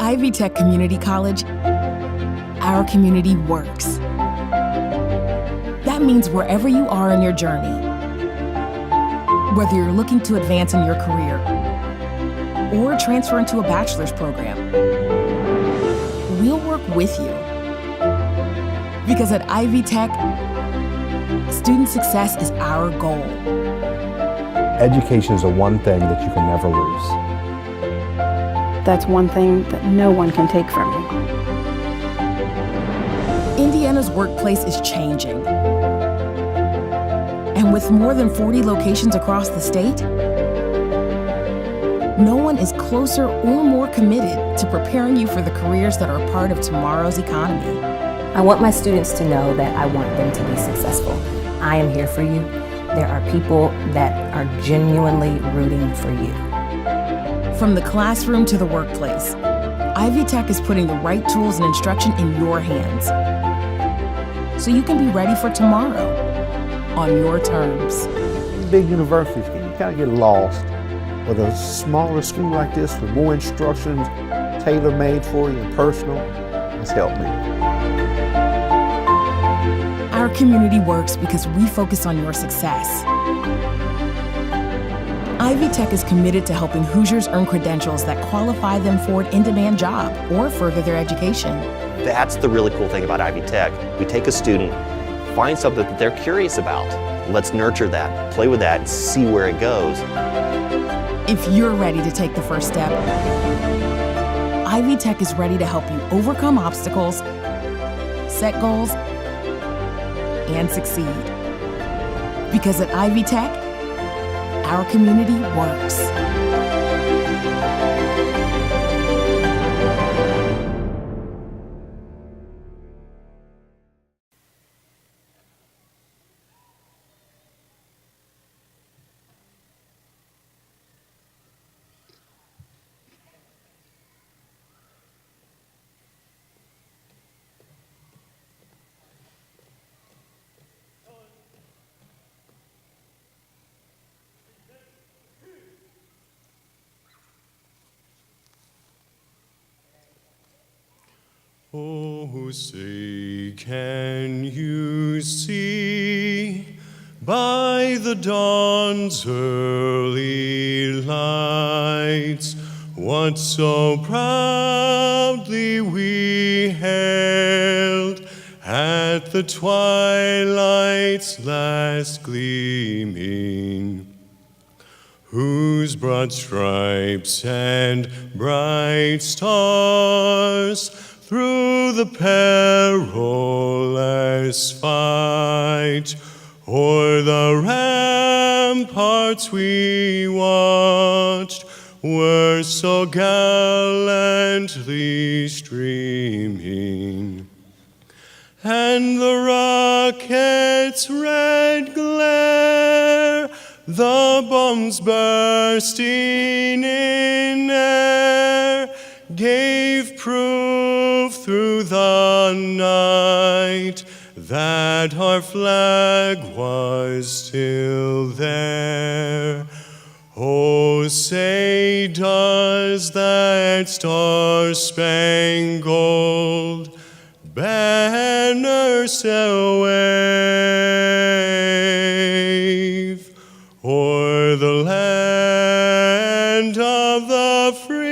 Ivy Tech Community College, our community works. That means wherever you are in your journey, whether you're looking to advance in your career or transfer into a bachelor's program, we'll work with you. Because at Ivy Tech, student success is our goal. Education is the one thing that you can never lose. That's one thing that no one can take from you. Indiana's workplace is changing. And with more than 40 locations across the state, no one is closer or more committed to preparing you for the careers that are a part of tomorrow's economy. I want my students to know that I want them to be successful. I am here for you. There are people that are genuinely rooting for you. From the classroom to the workplace, Ivy Tech is putting the right tools and instruction in your hands so you can be ready for tomorrow on your terms. Big universities, you kind of get lost. But a smaller school like this with more instructions tailor-made for you and personal has helped me. Our community works because we focus on your success. Ivy Tech is committed to helping Hoosiers earn credentials that qualify them for an in-demand job or further their education. That's the really cool thing about Ivy Tech. We take a student, find something that they're curious about. Let's nurture that, play with that, and see where it goes. If you're ready to take the first step, Ivy Tech is ready to help you overcome obstacles, set goals, and succeed. Because at Ivy Tech, our community works. Oh, say, can you see by the dawn's early lights what so proudly we hailed at the twilight's last gleaming, whose broad stripes and bright stars through the perilous fight o'er the ramparts we watched were so gallantly streaming, and the rocket's red glare, the bombs bursting in air, gave proof through the night that our flag was still there. Oh, say, does that star-spangled banner still wave o'er the land of the free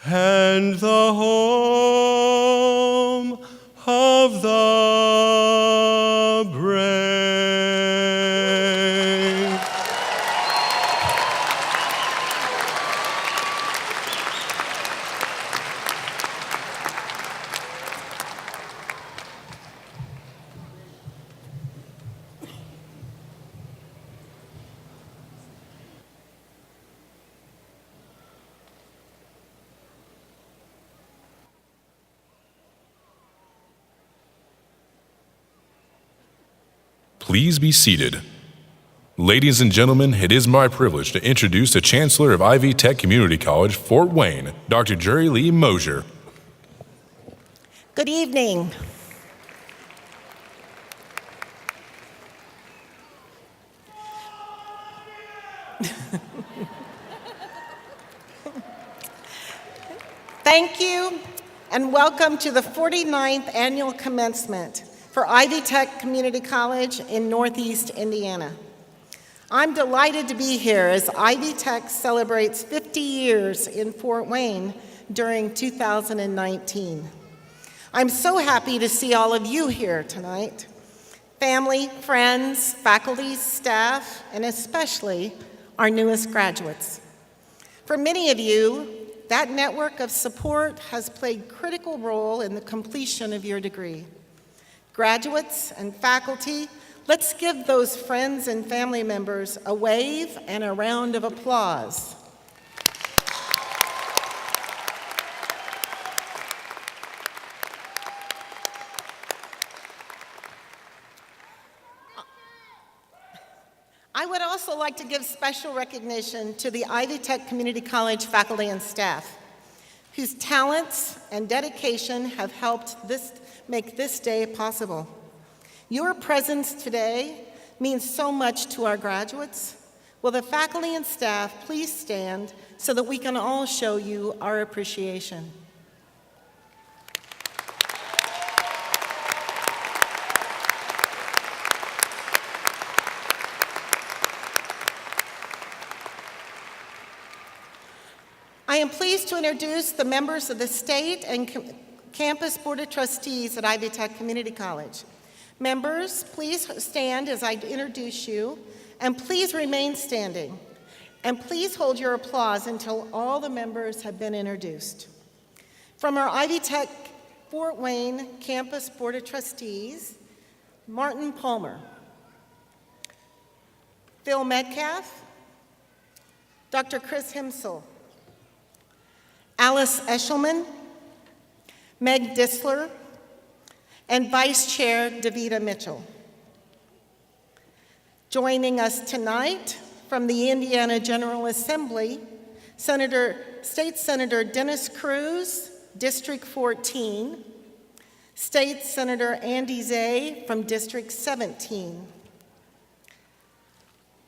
and the home of the brave? Please be seated. Ladies and gentlemen, it is my privilege to introduce the Chancellor of Ivy Tech Community College, Fort Wayne, Dr. Jerry Lee Mosier. Good evening. Thank you, and welcome to the 49th Annual Commencement for Ivy Tech Community College in Northeast Indiana. I'm delighted to be here as Ivy Tech celebrates 50 years in Fort Wayne during 2019. I'm so happy to see all of you here tonight. Family, friends, faculty, staff, and especially our newest graduates. For many of you, that network of support has played a critical role in the completion of your degree. Graduates and faculty, let's give those friends and family members a wave and a round of applause. I would also like to give special recognition to the Ivy Tech Community College faculty and staff, whose talents and dedication have helped make this day possible. Your presence today means so much to our graduates. Will the faculty and staff please stand so that we can all show you our appreciation. I am pleased to introduce the members of the State and Campus Board of Trustees at Ivy Tech Community College. Members, please stand as I introduce you, and please remain standing. And please hold your applause until all the members have been introduced. From our Ivy Tech Fort Wayne Campus Board of Trustees, Martin Palmer, Phil Metcalf, Dr. Chris Himsel, Alice Eshelman, Meg Disler, and Vice Chair Davita Mitchell. Joining us tonight from the Indiana General Assembly, State Senator Dennis Cruz, District 14, State Senator Andy Zay from District 17.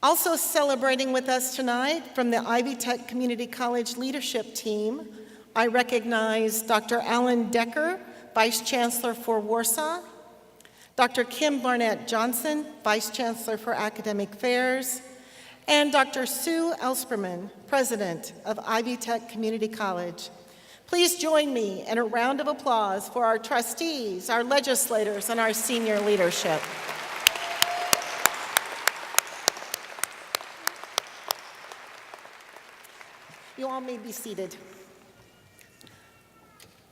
Also celebrating with us tonight from the Ivy Tech Community College leadership team, I recognize Dr. Alan Decker, Vice Chancellor for Warsaw, Dr. Kim Barnett Johnson, Vice Chancellor for Academic Affairs, and Dr. Sue Elsperman, President of Ivy Tech Community College. Please join me in a round of applause for our trustees, our legislators, and our senior leadership. You all may be seated.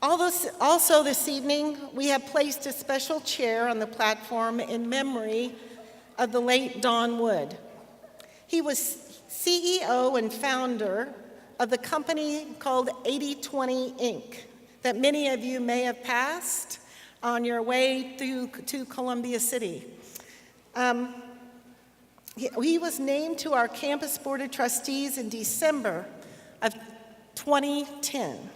Also this evening, we have placed a special chair on the platform in memory of the late Don Wood. He was CEO and founder of the company called 8020 Inc. that many of you may have passed on your way to Columbia City. He was named to our Campus Board of Trustees in December of 2010.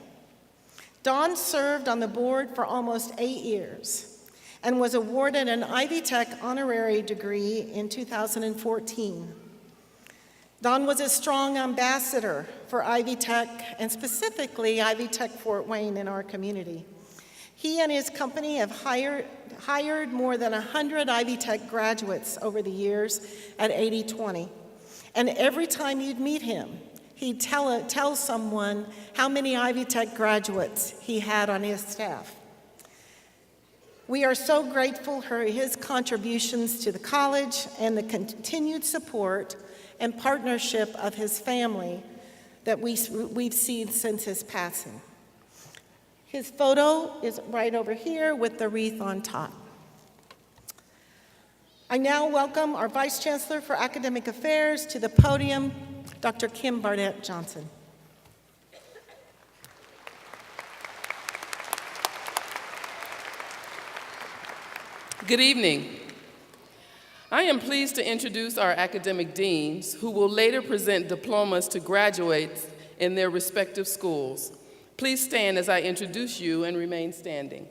Don served on the board for almost 8 years and was awarded an Ivy Tech honorary degree in 2014. Don was a strong ambassador for Ivy Tech, and specifically Ivy Tech Fort Wayne in our community. He and his company have hired more than 100 Ivy Tech graduates over the years at 8020. And every time you'd meet him, he'd tell someone how many Ivy Tech graduates he had on his staff. We are so grateful for his contributions to the college and the continued support and partnership of his family that we've seen since his passing. His photo is right over here with the wreath on top. I now welcome our Vice Chancellor for Academic Affairs to the podium, Dr. Kim Barnett Johnson. Good evening. I am pleased to introduce our academic deans who will later present diplomas to graduates in their respective schools. Please stand as I introduce you and remain standing.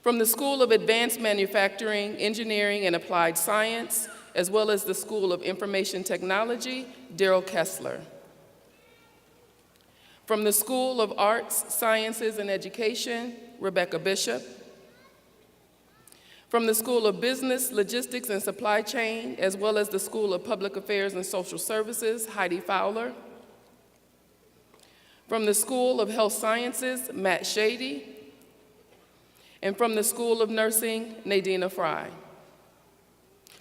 From the School of Advanced Manufacturing, Engineering, and Applied Science, as well as the School of Information Technology, Daryl Kessler. From the School of Arts, Sciences, and Education, Rebecca Bishop. From the School of Business, Logistics, and Supply Chain, as well as the School of Public Affairs and Social Services, Heidi Fowler. From the School of Health Sciences, Matt Shady. And from the School of Nursing, Nadina Fry.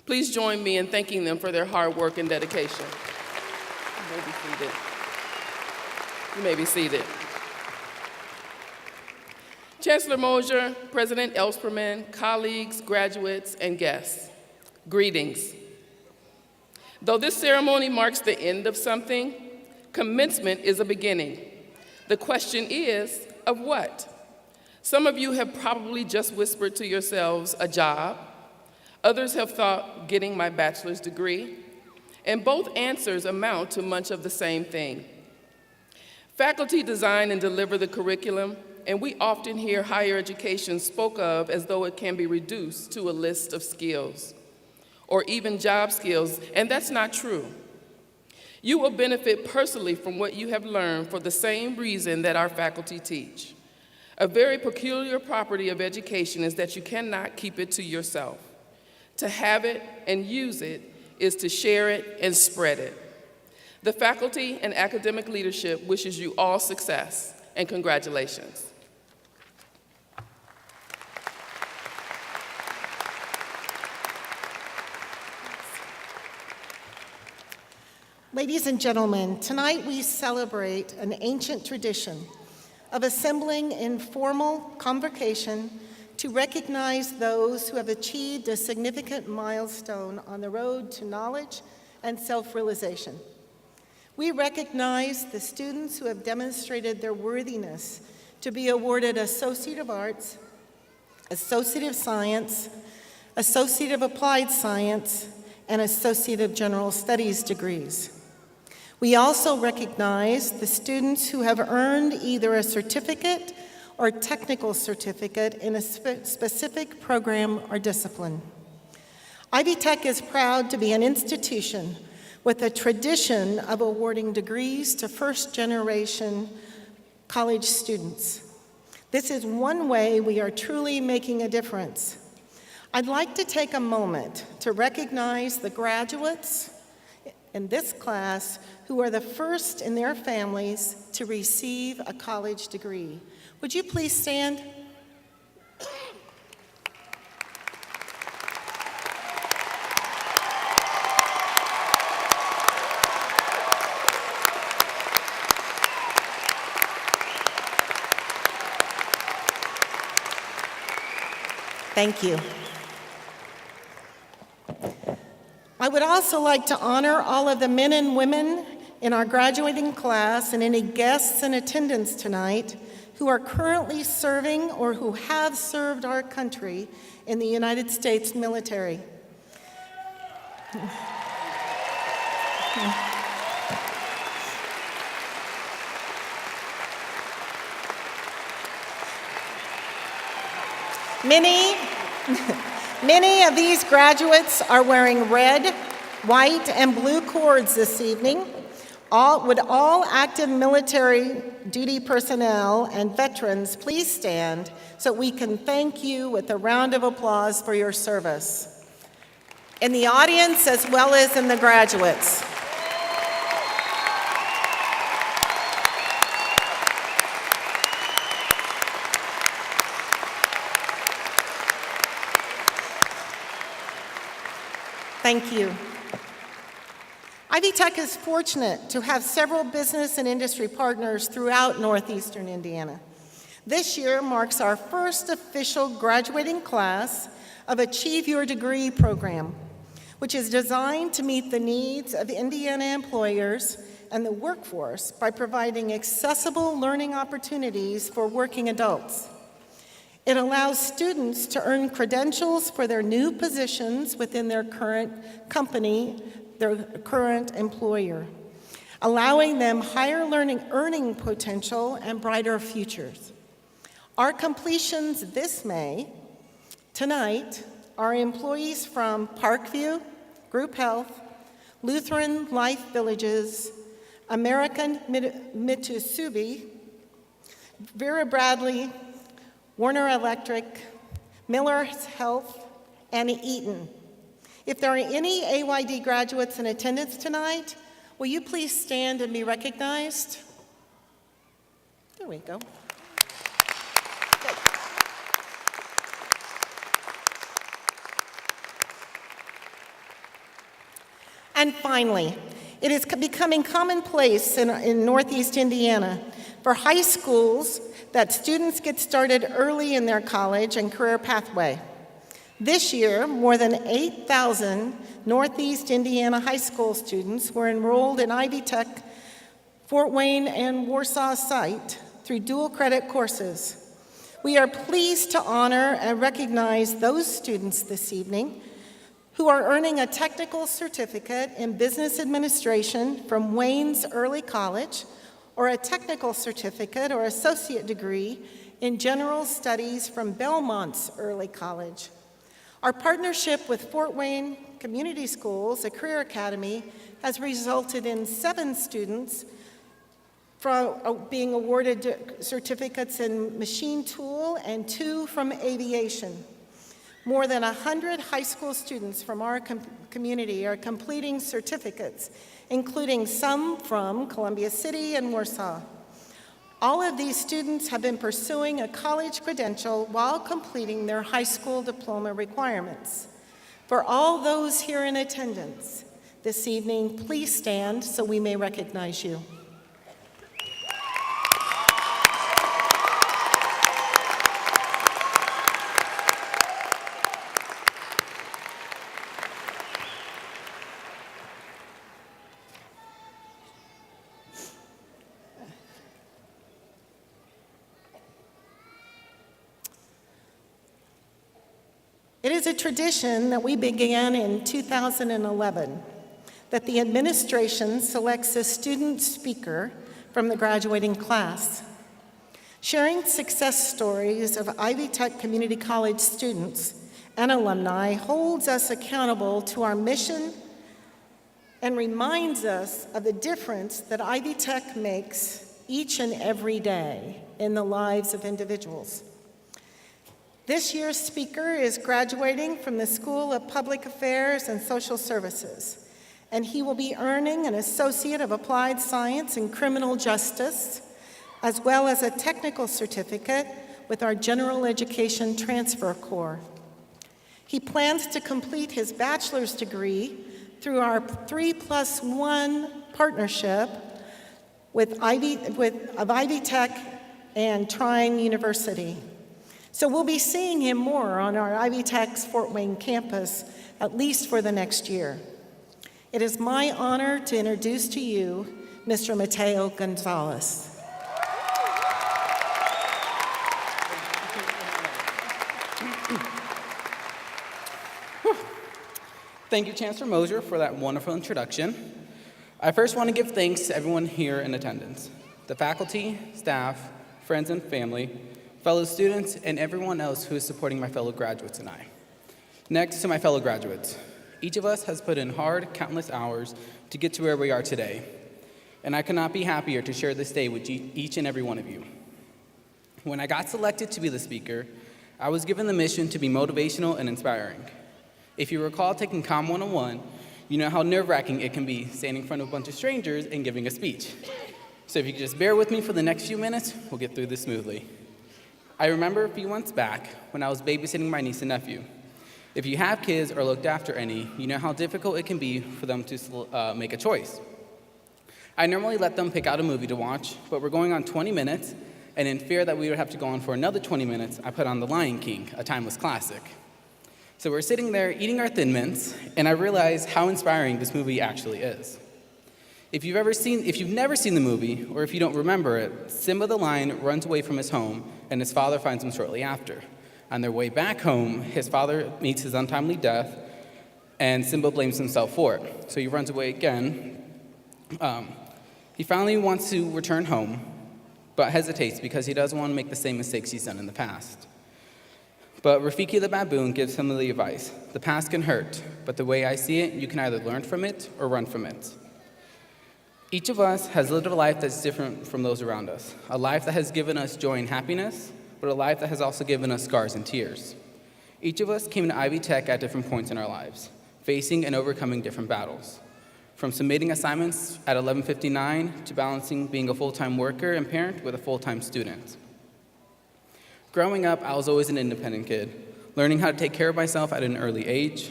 Please join me in thanking them for their hard work and dedication. You may be seated. You may be seated. Chancellor Mosier, President Ellspermann, colleagues, graduates, and guests, greetings. Though this ceremony marks the end of something, commencement is a beginning. The question is, of what? Some of you have probably just whispered to yourselves, a job. Others have thought, getting my bachelor's degree. And both answers amount to much of the same thing. Faculty design and deliver the curriculum, and we often hear higher education spoke of as though it can be reduced to a list of skills, or even job skills, and that's not true. You will benefit personally from what you have learned for the same reason that our faculty teach. A very peculiar property of education is that you cannot keep it to yourself. To have it and use it is to share it and spread it. The faculty and academic leadership wishes you all success and congratulations. Ladies and gentlemen, tonight we celebrate an ancient tradition of assembling in formal convocation to recognize those who have achieved a significant milestone on the road to knowledge and self-realization. We recognize the students who have demonstrated their worthiness to be awarded Associate of Arts, Associate of Science, Associate of Applied Science, and Associate of General Studies degrees. We also recognize the students who have earned either a certificate or technical certificate in a specific program or discipline. Ivy Tech is proud to be an institution with a tradition of awarding degrees to first-generation college students. This is one way we are truly making a difference. I'd like to take a moment to recognize the graduates in this class who are the first in their families to receive a college degree. Would you please stand? Thank you. I would also like to honor all of the men and women in our graduating class and any guests in attendance tonight who are currently serving or who have served our country in the United States military. Many of these graduates are wearing red, white, and blue cords this evening. Would all active military duty personnel and veterans please stand so we can thank you with a round of applause for your service. In the audience as well as in the graduates. Thank you. Ivy Tech is fortunate to have several business and industry partners throughout northeastern Indiana. This year marks our first official graduating class of Achieve Your Degree program, which is designed to meet the needs of Indiana employers and the workforce by providing accessible learning opportunities for working adults. It allows students to earn credentials for their new positions within their current company, their current employer, allowing them higher earning potential and brighter futures. Our completions this May, tonight, are employees from Parkview, Group Health, Lutheran Life Villages, American Mitsubishi, Vera Bradley, Warner Electric, Miller's Health, and Eaton. If there are any AYD graduates in attendance tonight, will you please stand and be recognized? There we go. Good. And finally, it is becoming commonplace in Northeast Indiana for high schools that students get started early in their college and career pathway. This year, more than 8,000 Northeast Indiana high school students were enrolled in Ivy Tech, Fort Wayne, and Warsaw site through dual credit courses. We are pleased to honor and recognize those students this evening who are earning a technical certificate in business administration from Wayne's Early College, or a technical certificate or associate degree in general studies from Belmont's Early College. Our partnership with Fort Wayne Community Schools, a career academy, has resulted in 7 students from being awarded certificates in machine tool and 2 from aviation. More than 100 high school students from our community are completing certificates, including some from Columbia City and Warsaw. All of these students have been pursuing a college credential while completing their high school diploma requirements. For all those here in attendance this evening, please stand so we may recognize you. It is a tradition that we began in 2011 that the administration selects a student speaker from the graduating class. Sharing success stories of Ivy Tech Community College students and alumni holds us accountable to our mission and reminds us of the difference that Ivy Tech makes each and every day in the lives of individuals. This year's speaker is graduating from the School of Public Affairs and Social Services, and he will be earning an Associate of Applied Science in Criminal Justice, as well as a technical certificate with our General Education Transfer Corps. He plans to complete his bachelor's degree through our 3+1 partnership of Ivy Tech and Trine University. So we'll be seeing him more on our Ivy Tech's Fort Wayne campus, at least for the next year. It is my honor to introduce to you Mr. Mateo Gonzalez. Thank you, Chancellor Mosier, for that wonderful introduction. I first want to give thanks to everyone here in attendance, the faculty, staff, friends and family, fellow students, and everyone else who is supporting my fellow graduates and I. Next, to my fellow graduates. Each of us has put in hard, countless hours to get to where we are today, and I could not be happier to share this day with each and every one of you. When I got selected to be the speaker, I was given the mission to be motivational and inspiring. If you recall taking Comm 101, you know how nerve-wracking it can be standing in front of a bunch of strangers and giving a speech. So if you could just bear with me for the next few minutes, we'll get through this smoothly. I remember a few months back when I was babysitting my niece and nephew. If you have kids or looked after any, you know how difficult it can be for them to make a choice. I normally let them pick out a movie to watch, but we're going on 20 minutes, and in fear that we would have to go on for another 20 minutes, I put on The Lion King, a timeless classic. So we're sitting there eating our Thin Mints, and I realized how inspiring this movie actually is. If you've never seen the movie, or if you don't remember it, Simba the lion runs away from his home, and his father finds him shortly after. On their way back home, his father meets his untimely death, and Simba blames himself for it. So he runs away again. He finally wants to return home, but hesitates because he doesn't want to make the same mistakes he's done in the past. But Rafiki the baboon gives him the advice: the past can hurt, but the way I see it, you can either learn from it or run from it. Each of us has lived a life that's different from those around us, a life that has given us joy and happiness, but a life that has also given us scars and tears. Each of us came to Ivy Tech at different points in our lives, facing and overcoming different battles. From submitting assignments at 11:59 to balancing being a full-time worker and parent with a full-time student. Growing up, I was always an independent kid, learning how to take care of myself at an early age.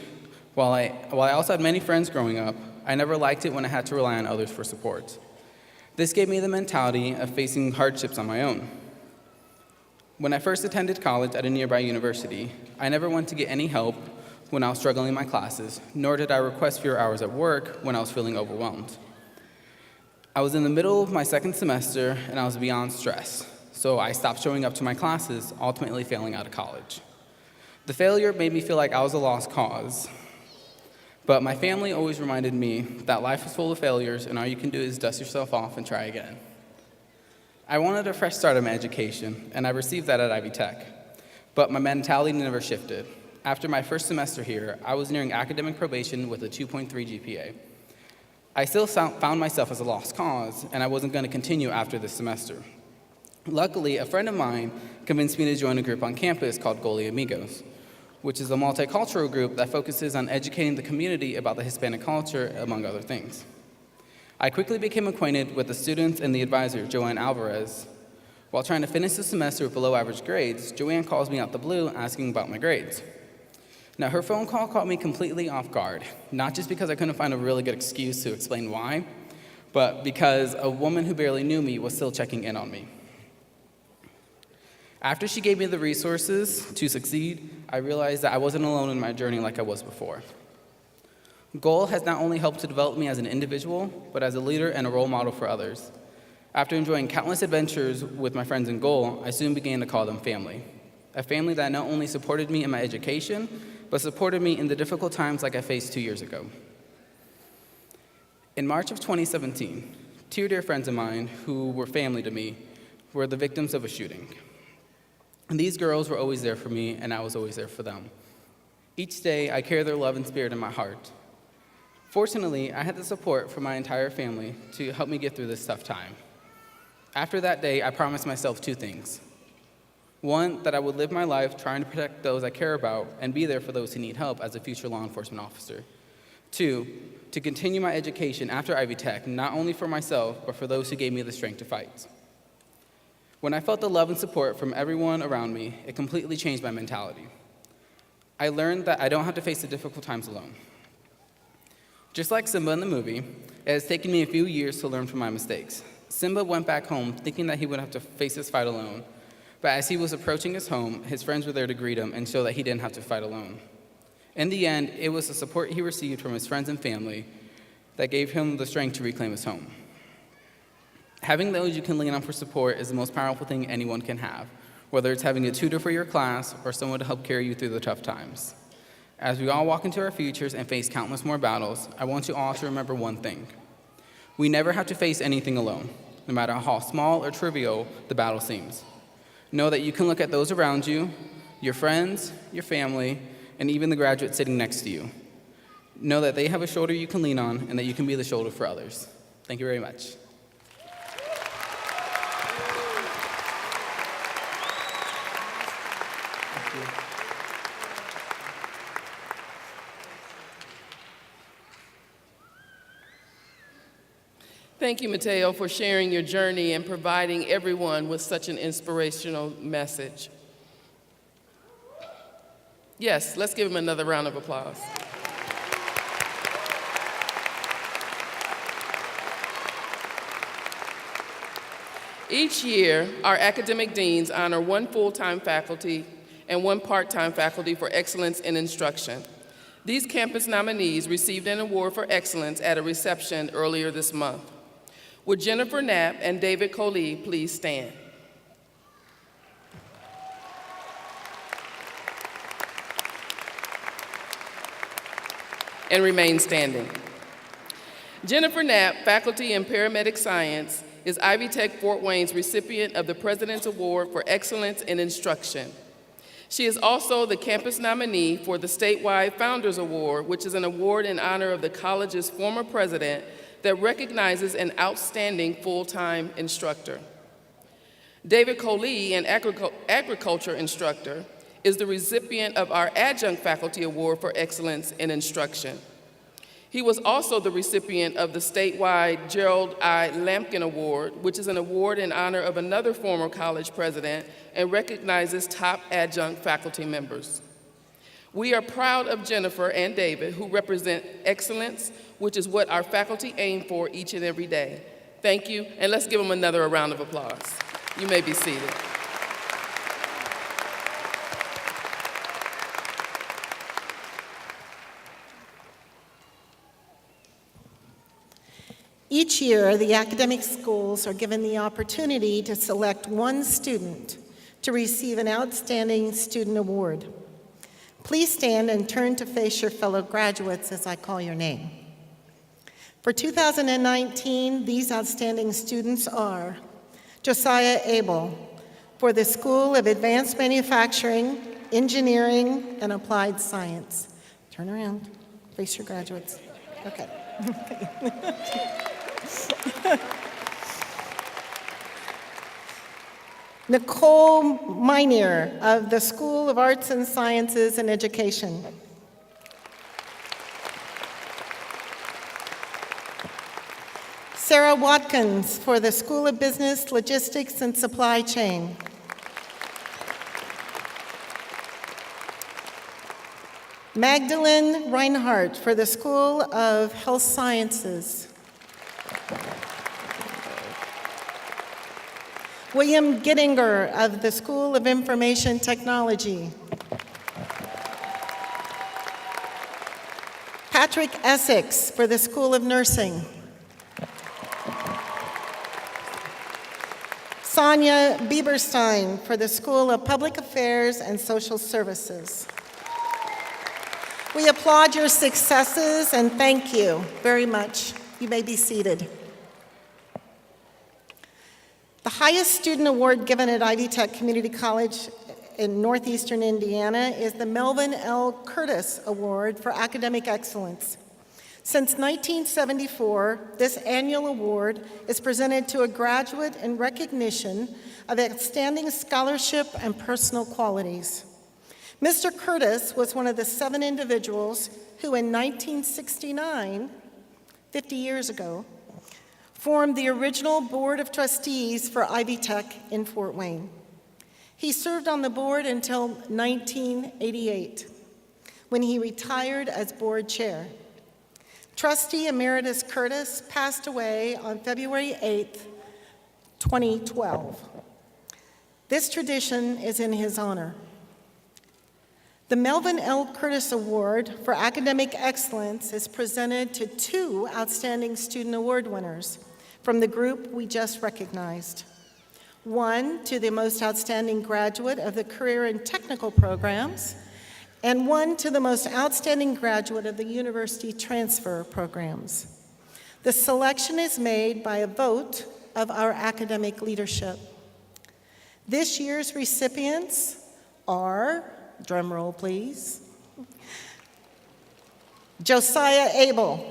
While I also had many friends growing up, I never liked it when I had to rely on others for support. This gave me the mentality of facing hardships on my own. When I first attended college at a nearby university, I never went to get any help when I was struggling in my classes, nor did I request fewer hours at work when I was feeling overwhelmed. I was in the middle of my second semester and I was beyond stress, so I stopped showing up to my classes, ultimately failing out of college. The failure made me feel like I was a lost cause, but my family always reminded me that life is full of failures and all you can do is dust yourself off and try again. I wanted a fresh start in my education, and I received that at Ivy Tech, but my mentality never shifted. After my first semester here, I was nearing academic probation with a 2.3 GPA. I still found myself as a lost cause, and I wasn't going to continue after this semester. Luckily, a friend of mine convinced me to join a group on campus called Goli Amigos, which is a multicultural group that focuses on educating the community about the Hispanic culture, among other things. I quickly became acquainted with the students and the advisor, Joanne Alvarez. While trying to finish the semester with below average grades, Joanne calls me out the blue asking about my grades. Now, her phone call caught me completely off guard, not just because I couldn't find a really good excuse to explain why, but because a woman who barely knew me was still checking in on me. After she gave me the resources to succeed, I realized that I wasn't alone in my journey like I was before. GOAL has not only helped to develop me as an individual, but as a leader and a role model for others. After enjoying countless adventures with my friends in GOAL, I soon began to call them family. A family that not only supported me in my education, but supported me in the difficult times like I faced 2 years ago. In March of 2017, two dear friends of mine who were family to me were the victims of a shooting. And these girls were always there for me, and I was always there for them. Each day, I carry their love and spirit in my heart. Fortunately, I had the support from my entire family to help me get through this tough time. After that day, I promised myself two things. One, that I would live my life trying to protect those I care about and be there for those who need help as a future law enforcement officer. Two, to continue my education after Ivy Tech, not only for myself, but for those who gave me the strength to fight. When I felt the love and support from everyone around me, it completely changed my mentality. I learned that I don't have to face the difficult times alone. Just like Simba in the movie, it has taken me a few years to learn from my mistakes. Simba went back home thinking that he would have to face this fight alone, but as he was approaching his home, his friends were there to greet him and show that he didn't have to fight alone. In the end, it was the support he received from his friends and family that gave him the strength to reclaim his home. Having those you can lean on for support is the most powerful thing anyone can have, whether it's having a tutor for your class or someone to help carry you through the tough times. As we all walk into our futures and face countless more battles, I want you all to remember one thing. We never have to face anything alone, no matter how small or trivial the battle seems. Know that you can look at those around you, your friends, your family, and even the graduate sitting next to you. Know that they have a shoulder you can lean on and that you can be the shoulder for others. Thank you very much. Thank you, Mateo, for sharing your journey and providing everyone with such an inspirational message. Yes, let's give him another round of applause. Each year, our academic deans honor one full-time faculty and one part-time faculty for excellence in instruction. These campus nominees received an award for excellence at a reception earlier this month. Would Jennifer Knapp and David Coley please stand? And remain standing. Jennifer Knapp, faculty in paramedic science, is Ivy Tech Fort Wayne's recipient of the President's Award for Excellence in Instruction. She is also the campus nominee for the statewide Founders Award, which is an award in honor of the college's former president, that recognizes an outstanding full-time instructor. David Coley, an agriculture instructor, is the recipient of our Adjunct Faculty Award for Excellence in Instruction. He was also the recipient of the statewide Gerald I. Lampkin Award, which is an award in honor of another former college president and recognizes top adjunct faculty members. We are proud of Jennifer and David, who represent excellence, which is what our faculty aim for each and every day. Thank you, and let's give them another round of applause. You may be seated. Each year, the academic schools are given the opportunity to select one student to receive an Outstanding Student Award. Please stand and turn to face your fellow graduates as I call your name. For 2019, these outstanding students are Josiah Abel for the School of Advanced Manufacturing, Engineering, and Applied Science. Turn around, face your graduates. Okay. Nicole Minier of the School of Arts and Sciences and Education. Sarah Watkins for the School of Business, Logistics, and Supply Chain. Magdalene Reinhardt for the School of Health Sciences. William Gittinger of the School of Information Technology. Patrick Essex for the School of Nursing. Sonia Bieberstein for the School of Public Affairs and Social Services. We applaud your successes and thank you very much. You may be seated. The highest student award given at Ivy Tech Community College in Northeastern Indiana is the Melvin L. Curtis Award for Academic Excellence. Since 1974, this annual award is presented to a graduate in recognition of outstanding scholarship and personal qualities. Mr. Curtis was one of the 7 individuals who in 1969, 50 years ago, formed the original Board of Trustees for Ivy Tech in Fort Wayne. He served on the board until 1988, when he retired as board chair. Trustee Emeritus Curtis passed away on February 8th, 2012. This tradition is in his honor. The Melvin L. Curtis Award for Academic Excellence is presented to 2 Outstanding Student Award winners from the group we just recognized. One to the most outstanding graduate of the career and technical programs, and one to the most outstanding graduate of the university transfer programs. The selection is made by a vote of our academic leadership. This year's recipients are, drum roll please, Josiah Abel,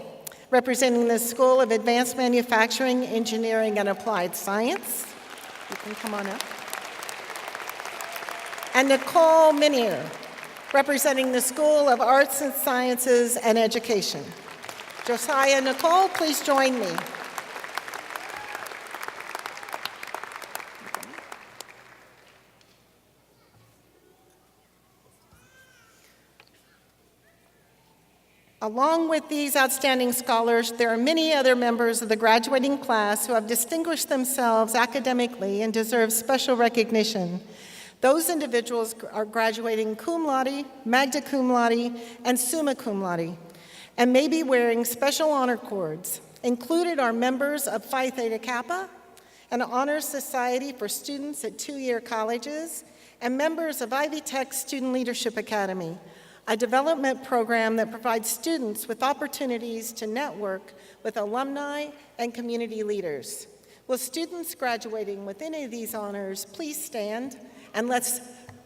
representing the School of Advanced Manufacturing, Engineering, and Applied Science. You can come on up. And Nicole Minier, representing the School of Arts and Sciences and Education. Josiah and Nicole, please join me. Along with these outstanding scholars, there are many other members of the graduating class who have distinguished themselves academically and deserve special recognition. Those individuals are graduating cum laude, magna cum laude, and summa cum laude, and may be wearing special honor cords. Included are members of Phi Theta Kappa, an honor society for students at 2-year colleges, and members of Ivy Tech Student Leadership Academy, a development program that provides students with opportunities to network with alumni and community leaders. Will students graduating with any of these honors please stand, and let's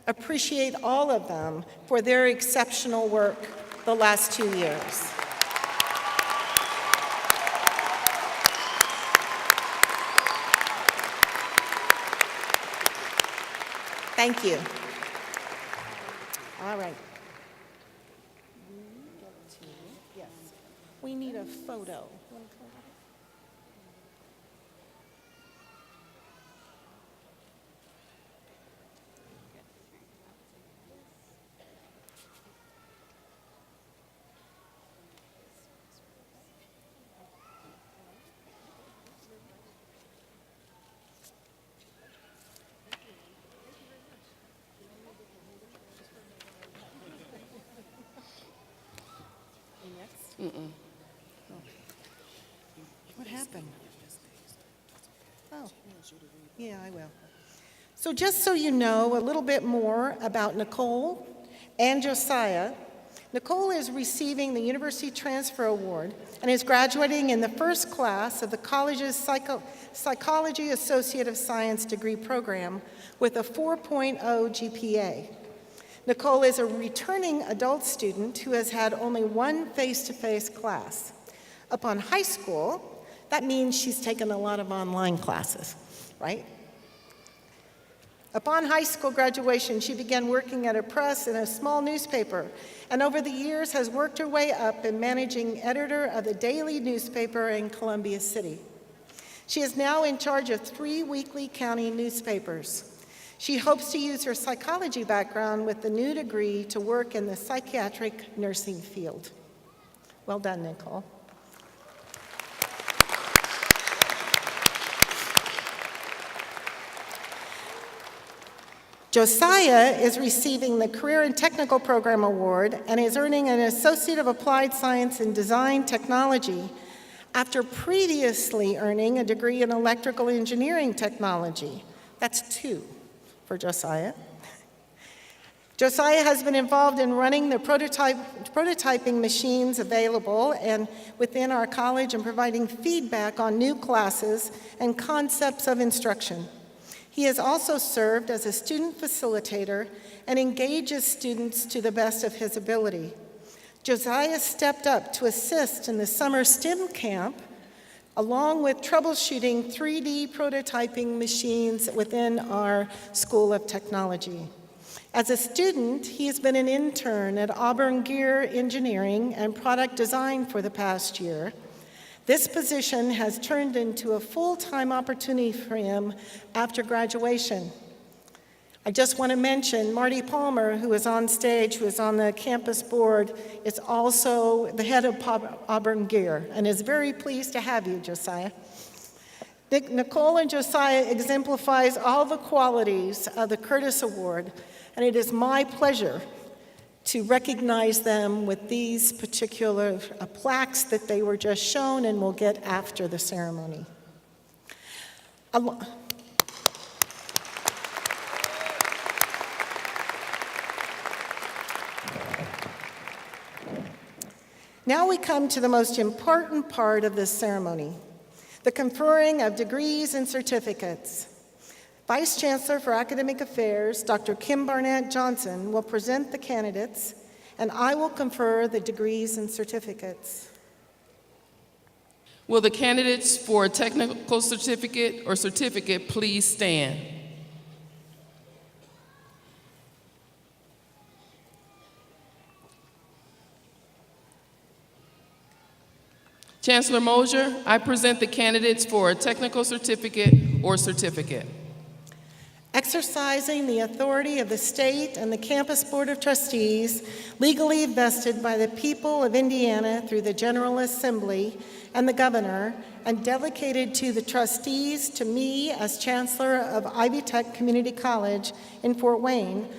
appreciate all of them for their exceptional work the last 2 years. Thank you. All right. Yes. We need a photo. What happened? Oh, yeah, I will. So just so you know a little bit more about Nicole and Josiah, Nicole is receiving the University Transfer Award and is graduating in the first class of the college's Psychology Associate of Science degree program with a 4.0 GPA. Nicole is a returning adult student who has had only one face-to-face class. Upon high school, that means she's taken a lot of online classes, right? Upon high school graduation, she began working at a press in a small newspaper, and over the years has worked her way up in managing editor of the daily newspaper in Columbia City. She is now in charge of 3 weekly county newspapers. She hopes to use her psychology background with the new degree to work in the psychiatric nursing field. Well done, Nicole. Josiah is receiving the Career and Technical Program Award and is earning an Associate of Applied Science in Design Technology after previously earning a degree in Electrical Engineering Technology. That's 2 for Josiah. Josiah has been involved in running the prototyping machines available and within our college and providing feedback on new classes and concepts of instruction. He has also served as a student facilitator and engages students to the best of his ability. Josiah stepped up to assist in the summer STEM camp, along with troubleshooting 3D prototyping machines within our School of Technology. As a student, he has been an intern at Auburn Gear Engineering and Product Design for the past year. This position has turned into a full-time opportunity for him after graduation. I just want to mention Marty Palmer, who is on stage, who is on the campus board, is also the head of Auburn Gear and is very pleased to have you, Josiah. Nicole and Josiah exemplifies all the qualities of the Curtis Award, and it is my pleasure to recognize them with these particular plaques that they were just shown and will get after the ceremony. Now we come to the most important part of this ceremony, the conferring of degrees and certificates. Vice Chancellor for Academic Affairs, Dr. Kim Barnett Johnson, will present the candidates, and I will confer the degrees and certificates. Will the candidates for a technical certificate or certificate please stand? Chancellor Mosier, I present the candidates for a technical certificate or certificate. Exercising the authority of the state and the Campus Board of Trustees, legally vested by the people of Indiana through the General Assembly and the Governor, and delegated to the trustees, to me as Chancellor of Ivy Tech Community College in Fort Wayne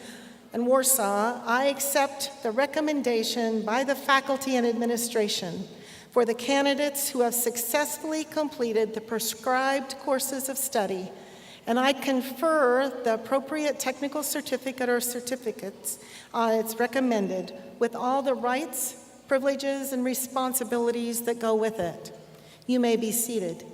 and Warsaw, I accept the recommendation by the faculty and administration for the candidates who have successfully completed the prescribed courses of study, and I confer the appropriate technical certificate or certificates it's recommended with all the rights, privileges, and responsibilities that go with it. You may be seated.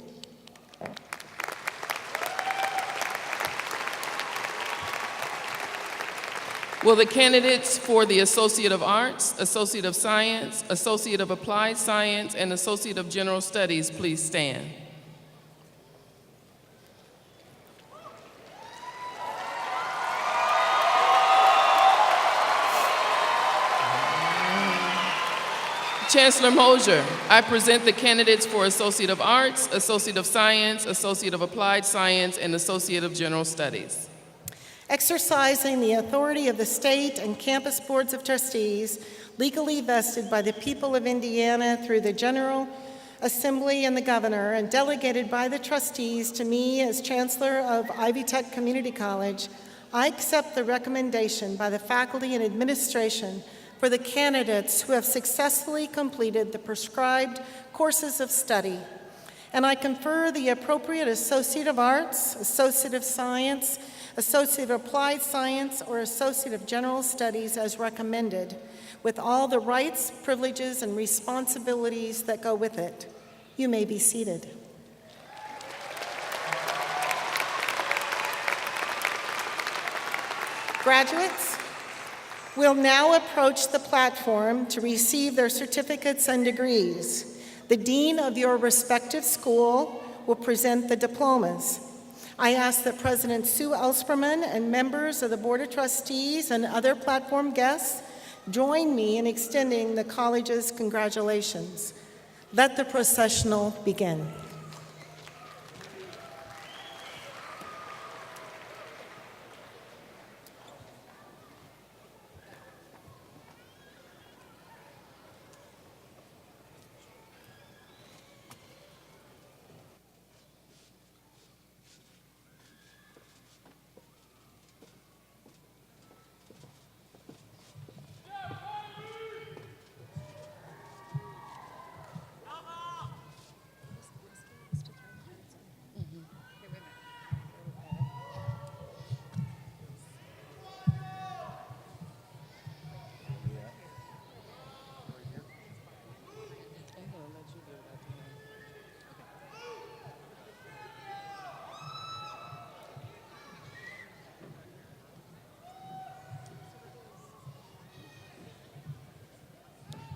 Will the candidates for the Associate of Arts, Associate of Science, Associate of Applied Science, and Associate of General Studies please stand? Chancellor Mosier, I present the candidates for Associate of Arts, Associate of Science, Associate of Applied Science, and Associate of General Studies. Exercising the authority of the state and campus boards of trustees legally vested by the people of Indiana through the General Assembly and the Governor, and delegated by the trustees to me as Chancellor of Ivy Tech Community College, I accept the recommendation by the faculty and administration for the candidates who have successfully completed the prescribed courses of study. And I confer the appropriate Associate of Arts, Associate of Science, Associate of Applied Science, or Associate of General Studies as recommended, with all the rights, privileges, and responsibilities that go with it. You may be seated. Graduates, will now approach the platform to receive their certificates and degrees. The dean of your respective school will present the diplomas. I ask that President Sue Ellspermann and members of the Board of Trustees and other platform guests join me in extending the college's congratulations. Let the processional begin.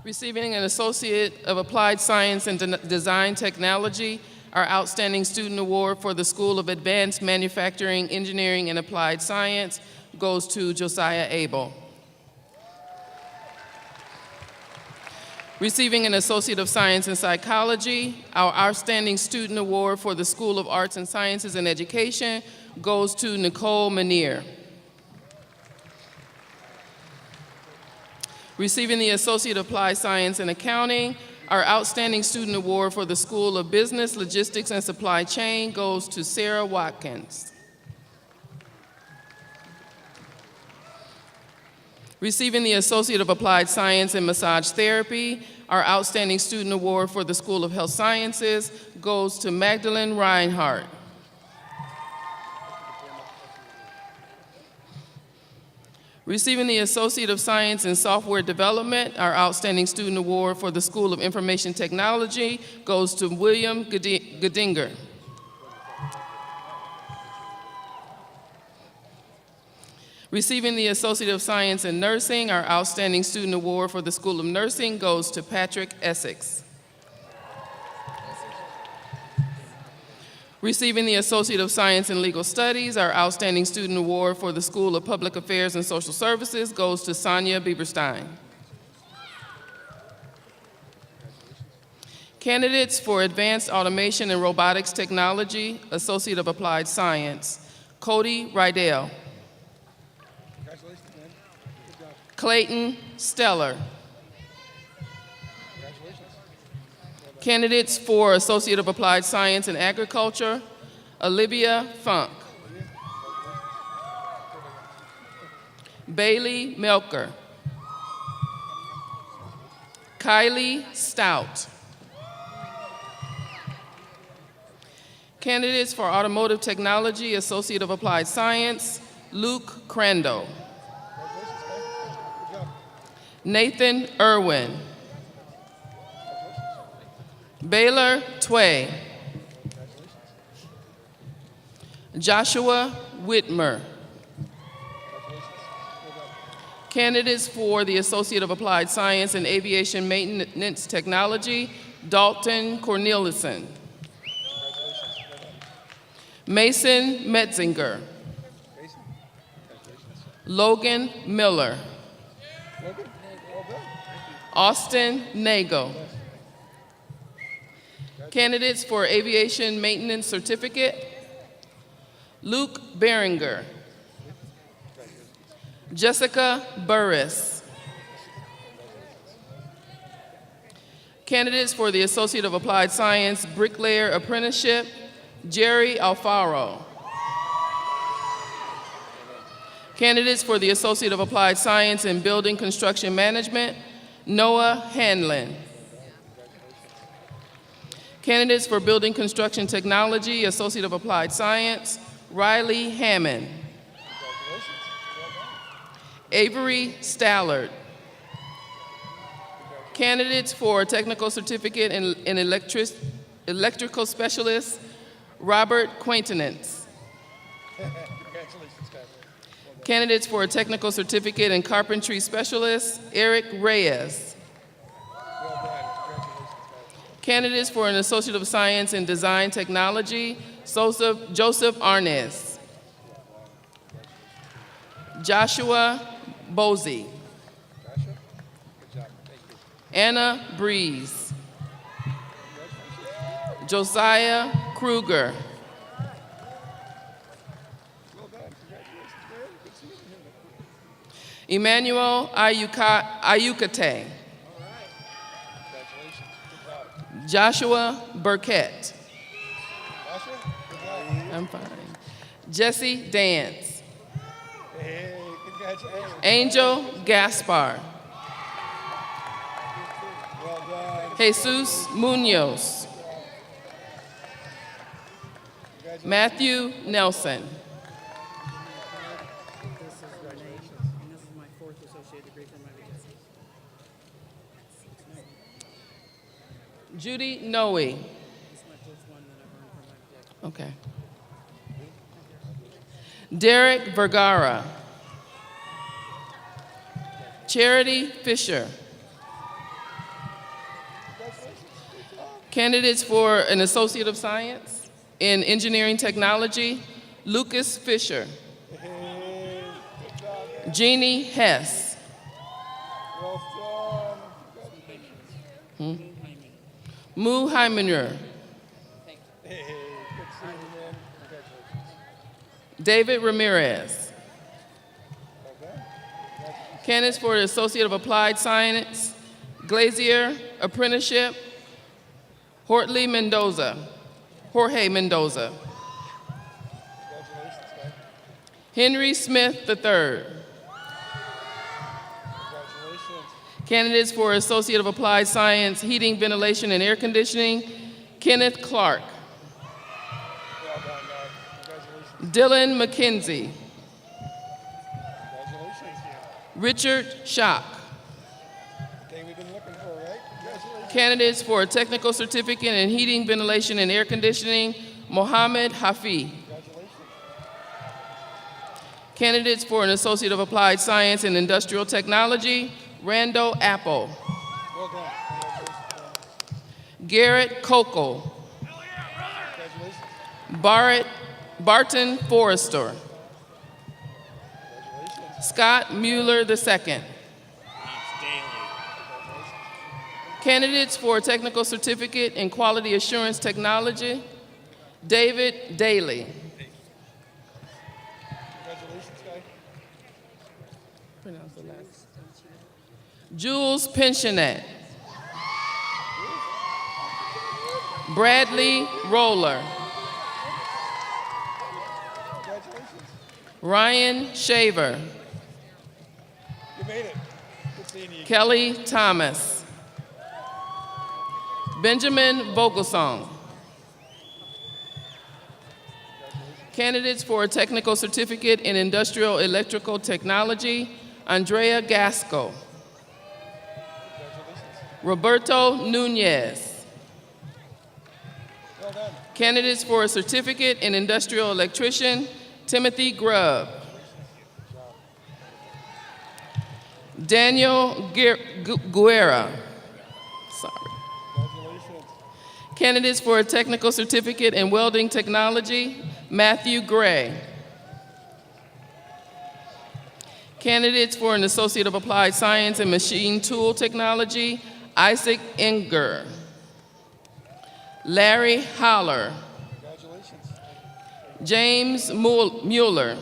Receiving an Associate of Applied Science and Design Technology, our Outstanding Student Award for the School of Advanced Manufacturing, Engineering, and Applied Science goes to Josiah Abel. Receiving an Associate of Science in Psychology, our Outstanding Student Award for the School of Arts and Sciences and Education goes to Nicole Manier. Receiving the Associate of Applied Science in Accounting, our Outstanding Student Award for the School of Business, Logistics, and Supply Chain goes to Sarah Watkins. Receiving the Associate of Applied Science in Massage Therapy, our Outstanding Student Award for the School of Health Sciences goes to Magdalene Reinhardt. Receiving the Associate of Science in Software Development, our Outstanding Student Award for the School of Information Technology goes to William Gedinger. Receiving the Associate of Science in Nursing, our Outstanding Student Award for the School of Nursing goes to Patrick Essex. Receiving the Associate of Science in Legal Studies, our Outstanding Student Award for the School of Public Affairs and Social Services goes to Sonia Bieberstein. Candidates for Advanced Automation and Robotics Technology, Associate of Applied Science, Cody Rydell. Clayton Steller. Candidates for Associate of Applied Science in Agriculture, Olivia Funk. Bailey Melker. Kylie Stout. Candidates for Automotive Technology, Associate of Applied Science, Luke Crandall. Nathan Irwin. Baylor Tway. Joshua Whitmer. Candidates for the Associate of Applied Science in Aviation Maintenance Technology, Dalton Corneliuson. Mason Metzinger. Logan Miller. Austin Nagel. Candidates for Aviation Maintenance Certificate, Luke Beringer. Jessica Burris. Candidates for the Associate of Applied Science Bricklayer Apprenticeship, Jerry Alfaro. Candidates for the Associate of Applied Science in Building Construction Management, Noah Hanlon. Candidates for Building Construction Technology, Associate of Applied Science, Riley Hammond. Avery Stallard. Candidates for Technical Certificate in Electrical Specialist, Robert Quaintenance. Candidates for a Technical Certificate in Carpentry Specialist, Eric Reyes. Candidates for an Associate of Science in Design Technology, Joseph Arnes. Joshua Bozy. Anna Breeze. Josiah Kruger. Emmanuel Ayukate. Joshua Burkett. I'm fine. Jesse Dance. Angel Gaspar. Jesus Munoz. Matthew Nelson. Judy Noe. Okay. Derek Vergara. Charity Fisher. Candidates for an Associate of Science in Engineering Technology, Lucas Fisher. Jeannie Hess. Mu Hymaner. David Ramirez. Candidates for the Associate of Applied Science, Glazier Apprenticeship, Jorge Mendoza. Henry Smith III. Candidates for Associate of Applied Science, Heating, Ventilation, and Air Conditioning, Kenneth Clark. Dylan McKenzie. Richard Schock. Candidates for a Technical Certificate in Heating, Ventilation, and Air Conditioning, Mohammed Hafi. Candidates for an Associate of Applied Science in Industrial Technology, Randall Apple. Garrett Kokel. Barton Forrester. Scott Mueller II. Candidates for a Technical Certificate in Quality Assurance Technology, David Daly. Pronounce the last. Jules Pensionet. Bradley Roller. Ryan Shaver. You made it. Good seeing you. Kelly Thomas. Benjamin Vogelsong. Candidates for a Technical Certificate in Industrial Electrical Technology, Andrea Gasco. Roberto Nunez. Candidates for a Certificate in Industrial Electrician, Timothy Grubb. Daniel Guerra. Sorry. Candidates for a Technical Certificate in Welding Technology, Matthew Gray. Candidates for an Associate of Applied Science in Machine Tool Technology, Isaac Inger. Larry Holler. James Mueller.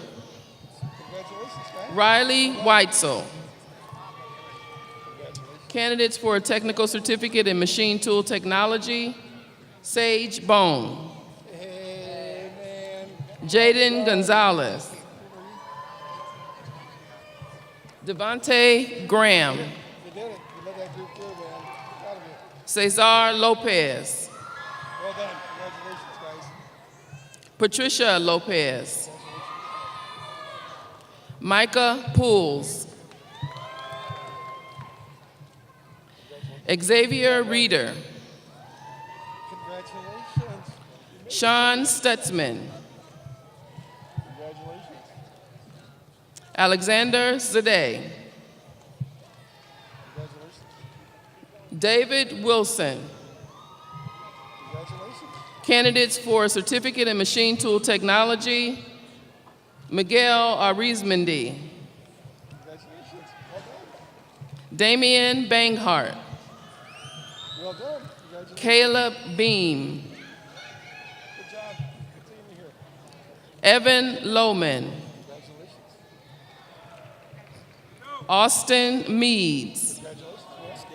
Riley Weitzel. Candidates for a Technical Certificate in Machine Tool Technology, Sage Bone. Jaden Gonzalez. Devontae Graham. Cesar Lopez. Well done. Congratulations, guys. Patricia Lopez. Micah Pools. Xavier Reeder. Congratulations. Sean Stutzman. Congratulations. Alexander Zade. Congratulations. David Wilson. Congratulations. Candidates for a Certificate in Machine Tool Technology, Miguel Arizmendi. Congratulations. Damian Banghart. Well done. Congratulations. Caleb Beam. Good job. Good team here. Evan Lohman. Congratulations. Austin Meads. Congratulations.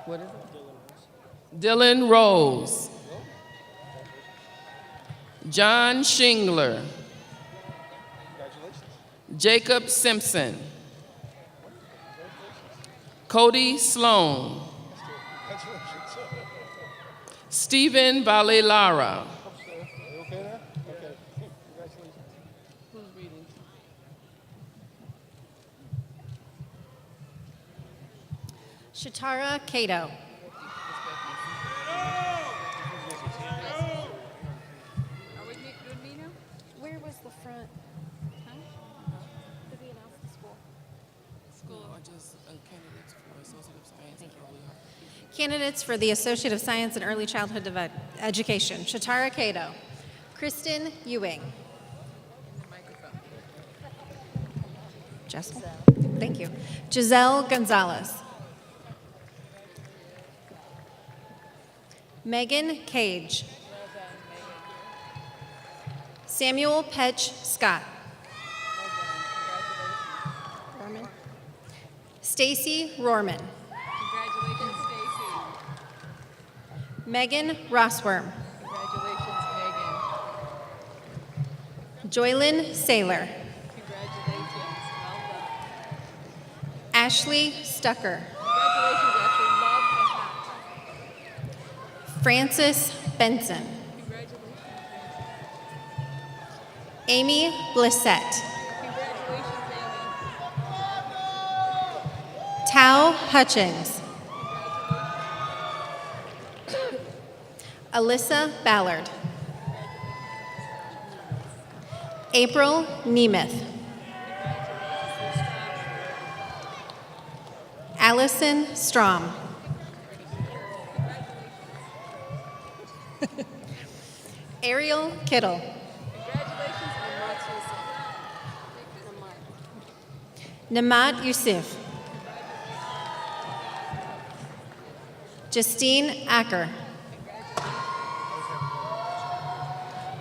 What is it? Dylan Rose. John Shingler. Congratulations. Jacob Simpson. Cody Sloan. Congratulations. Stephen Valelara. Are you okay there? Okay. Congratulations. Who's reading? Shatara Cato. Where was the front? Did we announce the school? School or just candidates for Associate of Science and Early Candidates for the Associate of Science in Early Childhood Education. Shatara Cato. Kristen Ewing. Jessel. Thank you. Giselle Gonzalez. Megan Cage. Samuel Petch Scott. Rorman. Stacy Rorman. Congratulations, Stacy. Megan Rossworm. Congratulations, Megan. Joylyn Saylor. Congratulations. Well done. Ashley Stucker. Congratulations, Ashley. Love the hat. Frances Benson. Congratulations. Amy Blissett. Congratulations, Amy. Tao Hutchins. Alyssa Ballard. April Nemeth. Allison Strom. Ariel Kittle. Congratulations, Namad Yusuf. Justine Acker.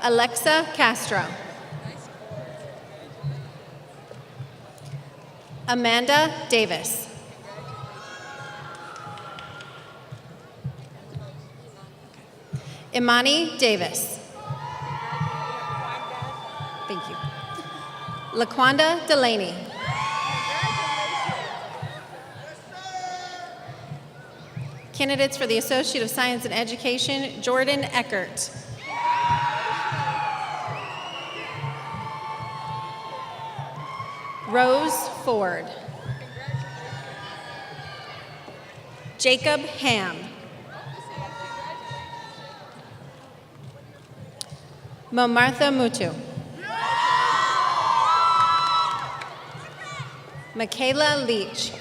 Alexa Castro. Amanda Davis. Imani Davis. Thank you. Laquanda Delaney. Candidates for the Associate of Science in Education, Jordan Eckert. Rose Ford. Jacob Ham. Momartha Mutu. Michaela Leach.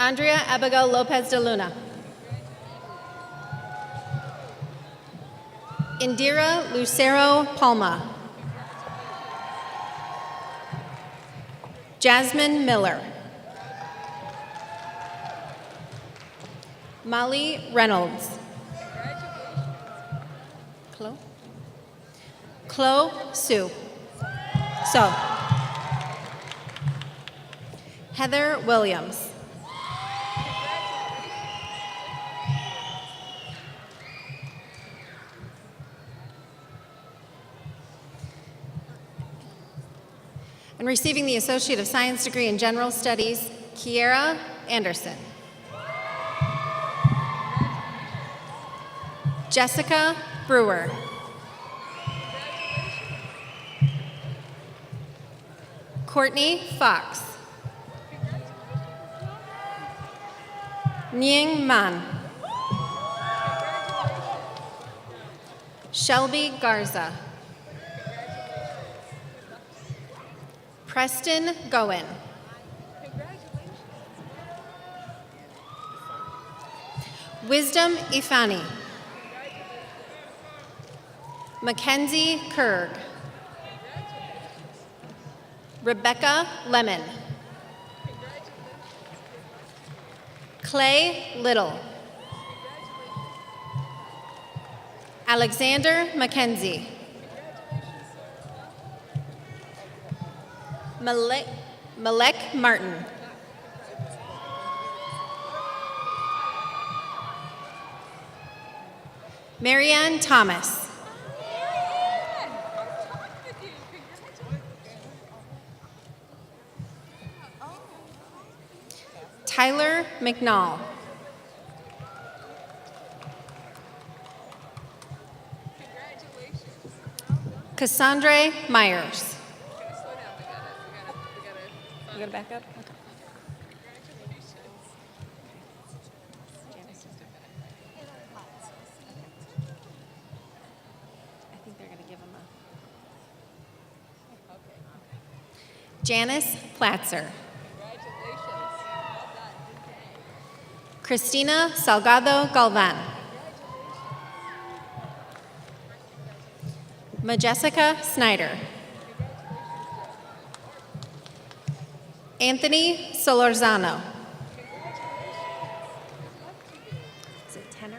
Andrea Abigail Lopez de Luna. Indira Lucero Palma. Jasmine Miller. Molly Reynolds. Chloe Sue. Heather Williams. And receiving the Associate of Science degree in General Studies, Kiera Anderson. Jessica Brewer. Courtney Fox. Nying Man. Shelby Garza. Preston Goen. Wisdom Ifani. Mackenzie Kurg. Rebecca Lemon. Clay Little. Alexander Mackenzie. Malek Martin. Marianne Thomas. Tyler McNall. Cassandra Myers. You gotta back up? Okay. I think they're gonna give him a... Janice Platzer. Cristina Salgado Galvan. Majessica Snyder. Anthony Solorzano. Is it tenor?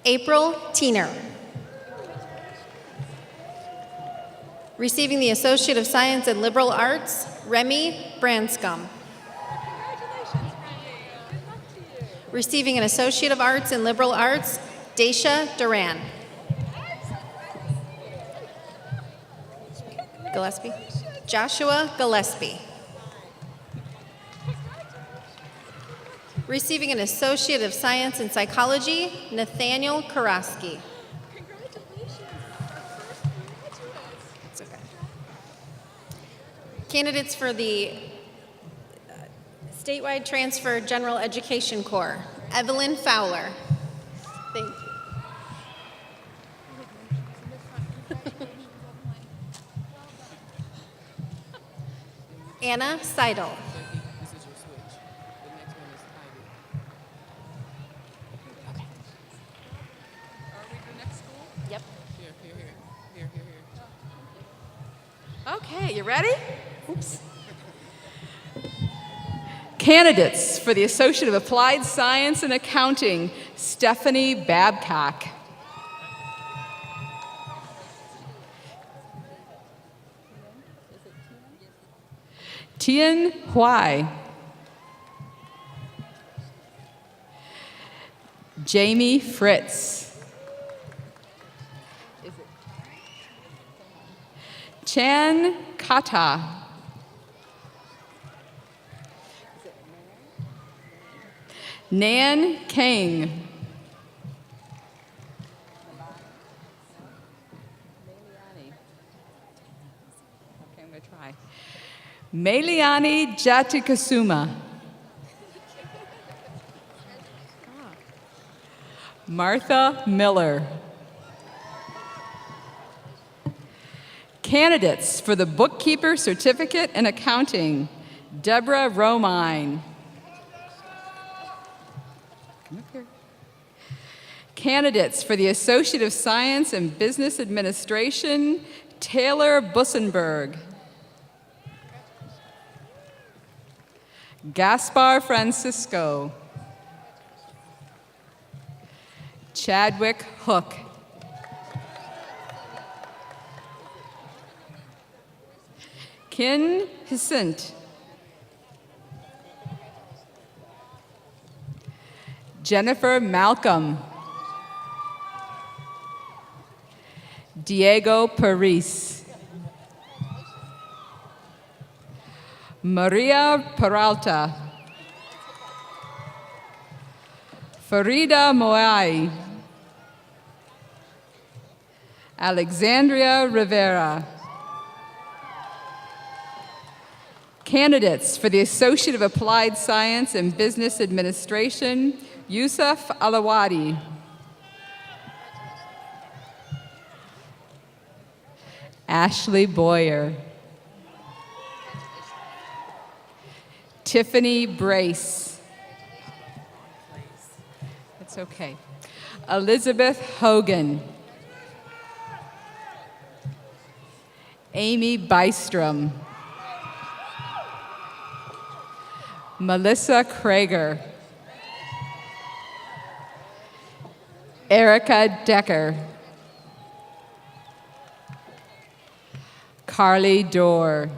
April Tiener. Receiving the Associate of Science in Liberal Arts, Remy Branscombe. Receiving an Associate of Arts in Liberal Arts, Daisha Duran. Gillespie. Joshua Gillespie. Receiving an Associate of Science in Psychology, Nathaniel Karaski. It's okay. Candidates for the Statewide Transfer General Education Corps, Evelyn Fowler. Thank you. Anna Seidel. Yep. Here. Okay, you ready? Oops. Candidates for the Associate of Applied Science and Accounting, Stephanie Babcock. Tien Huai. Jamie Fritz. Chan Kata. Nan Kang. Okay, I'm going to try. Meliani Jatikasuma. Martha Miller. Candidates for the Bookkeeper Certificate in Accounting, Deborah Romine. Come up here. Candidates for the Associate of Science in Business Administration, Taylor Bussenberg. Gaspar Francisco. Chadwick Hook. Kin Hissint. Jennifer Malcolm. Diego Paris. Maria Peralta. Farida Moai. Alexandria Rivera. Candidates for the Associate of Applied Science and Business Administration, Yusuf Alawadi. Ashley Boyer. Tiffany Brace. It's okay. Elizabeth Hogan. Amy Bystrom. Melissa Krager. Erica Decker. Carly Dorr.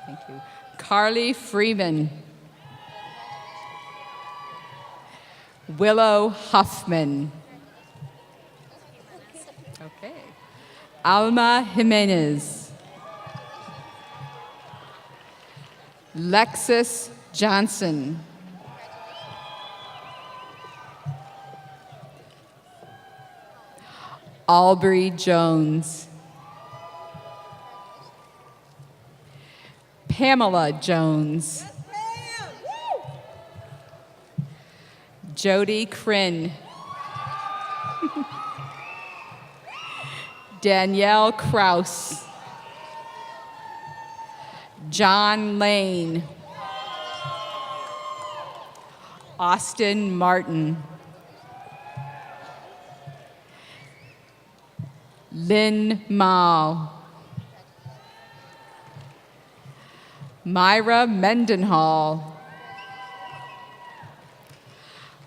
Thank you. Carly Freeman. Willow Huffman. Okay. Alma Jimenez. Lexus Johnson. Aubrey Jones. Pamela Jones. Jody Krinn. Danielle Kraus. John Lane. Austin Martin. Lynn Mao. Myra Mendenhall.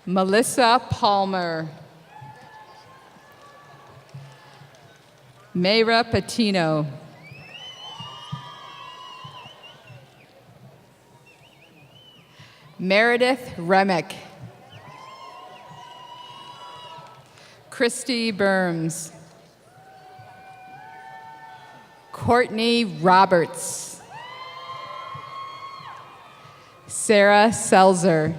Melissa Palmer. Mayra Patino. Meredith Remick. Christy Burns. Courtney Roberts. Sarah Selzer.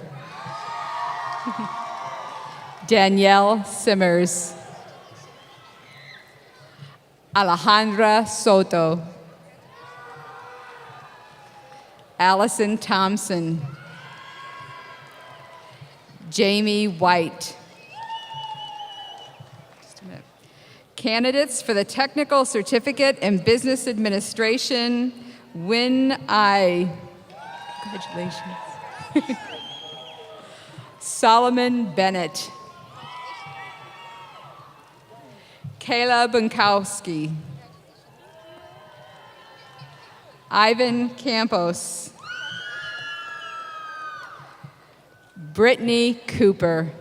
Danielle Simmers. Alejandra Soto. Allison Thompson. Jamie White. Just a minute. Candidates for the Technical Certificate in Business Administration, Win I. Congratulations. Solomon Bennett. Kayla Bunkowski. Ivan Campos. Brittany Cooper.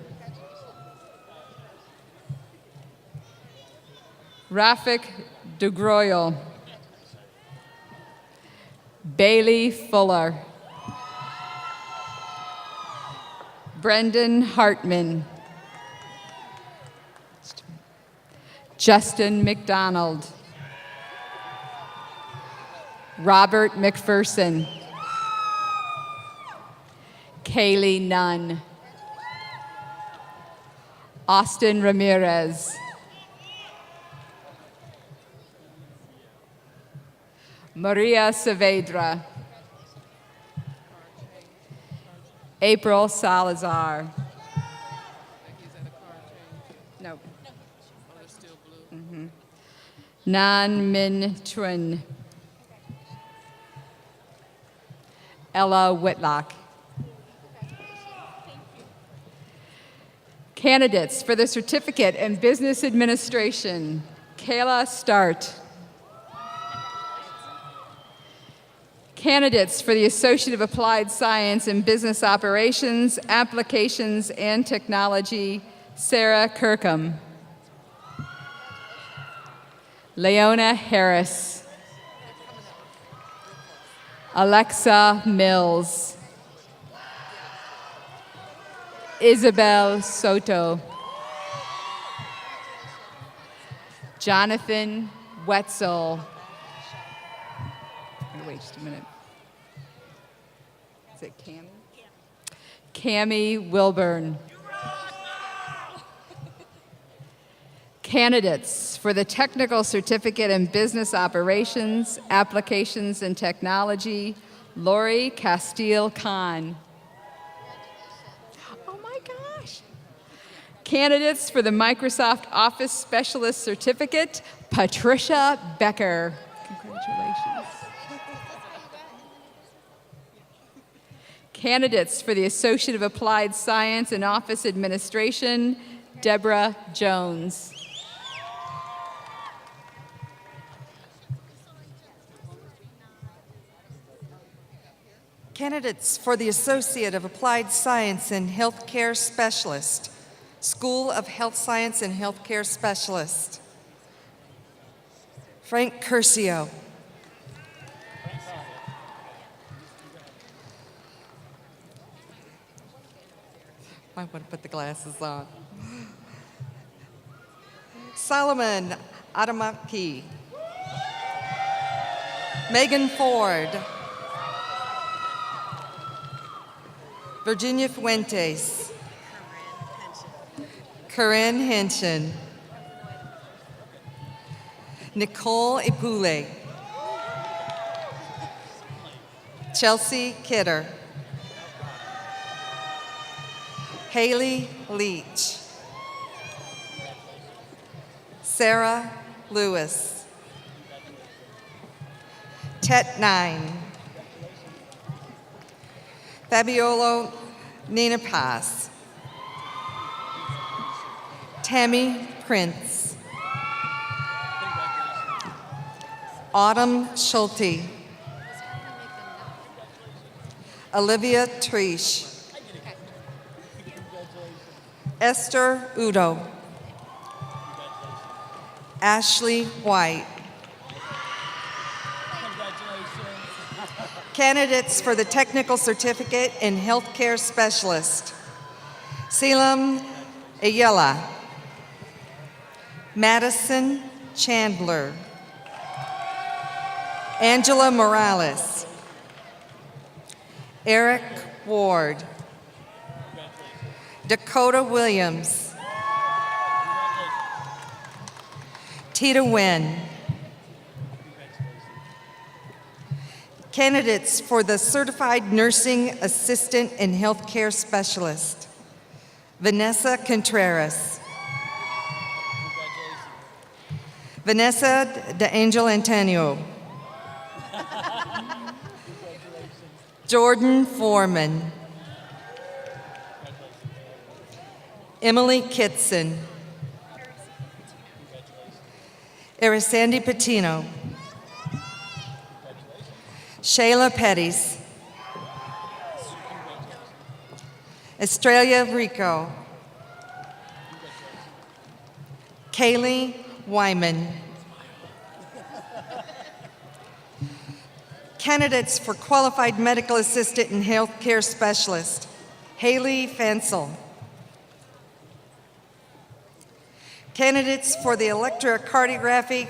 Rafik DeGroyle. Bailey Fuller. Brendan Hartman. Justin McDonald. Robert McPherson. Kaylee Nunn. Austin Ramirez. Maria Saavedra. April Salazar. No. Nan Min Truan. Ella Whitlock. Candidates for the Certificate in Business Administration, Kayla Start. Candidates for the Associate of Applied Science in Business Operations, Applications, and Technology, Sarah Kirkham. Leona Harris. Alexa Mills. Isabel Soto. Jonathan Wetzel. Wait just a minute. Is it Cammie? Cammie Wilburn. Candidates for the Technical Certificate in Business Operations, Applications, and Technology, Lori Castile Khan. Oh my gosh. Candidates for the Microsoft Office Specialist Certificate, Patricia Becker. Congratulations. Candidates for the Associate of Applied Science in Office Administration, Deborah Jones. Candidates for the Associate of Applied Science in Healthcare Specialist, School of Health Science and Healthcare Specialist, Frank Curcio. I want to put the glasses on. Solomon Adamaki. Megan Ford. Virginia Fuentes. Corinne Henshin. Nicole Ipule. Chelsea Kidder. Haley Leach. Sarah Lewis. Tet Nine. Fabiolo Nina Paz. Tammy Prince. Autumn Schulte. Olivia Trish. Esther Udo. Ashley White. Candidates for the Technical Certificate in Healthcare Specialist, Selim Ayala. Madison Chandler. Angela Morales. Eric Ward. Dakota Williams. Tita Nguyen. Candidates for the Certified Nursing Assistant and Healthcare Specialist, Vanessa Contreras. Vanessa De Angel Antonio. Jordan Foreman. Emily Kitson. Erisandy Patino. Shayla Pettis. Estrella Rico. Kaylee Wyman. Candidates for Qualified Medical Assistant and Healthcare Specialist, Haley Fansel. Candidates for the Electrocardiography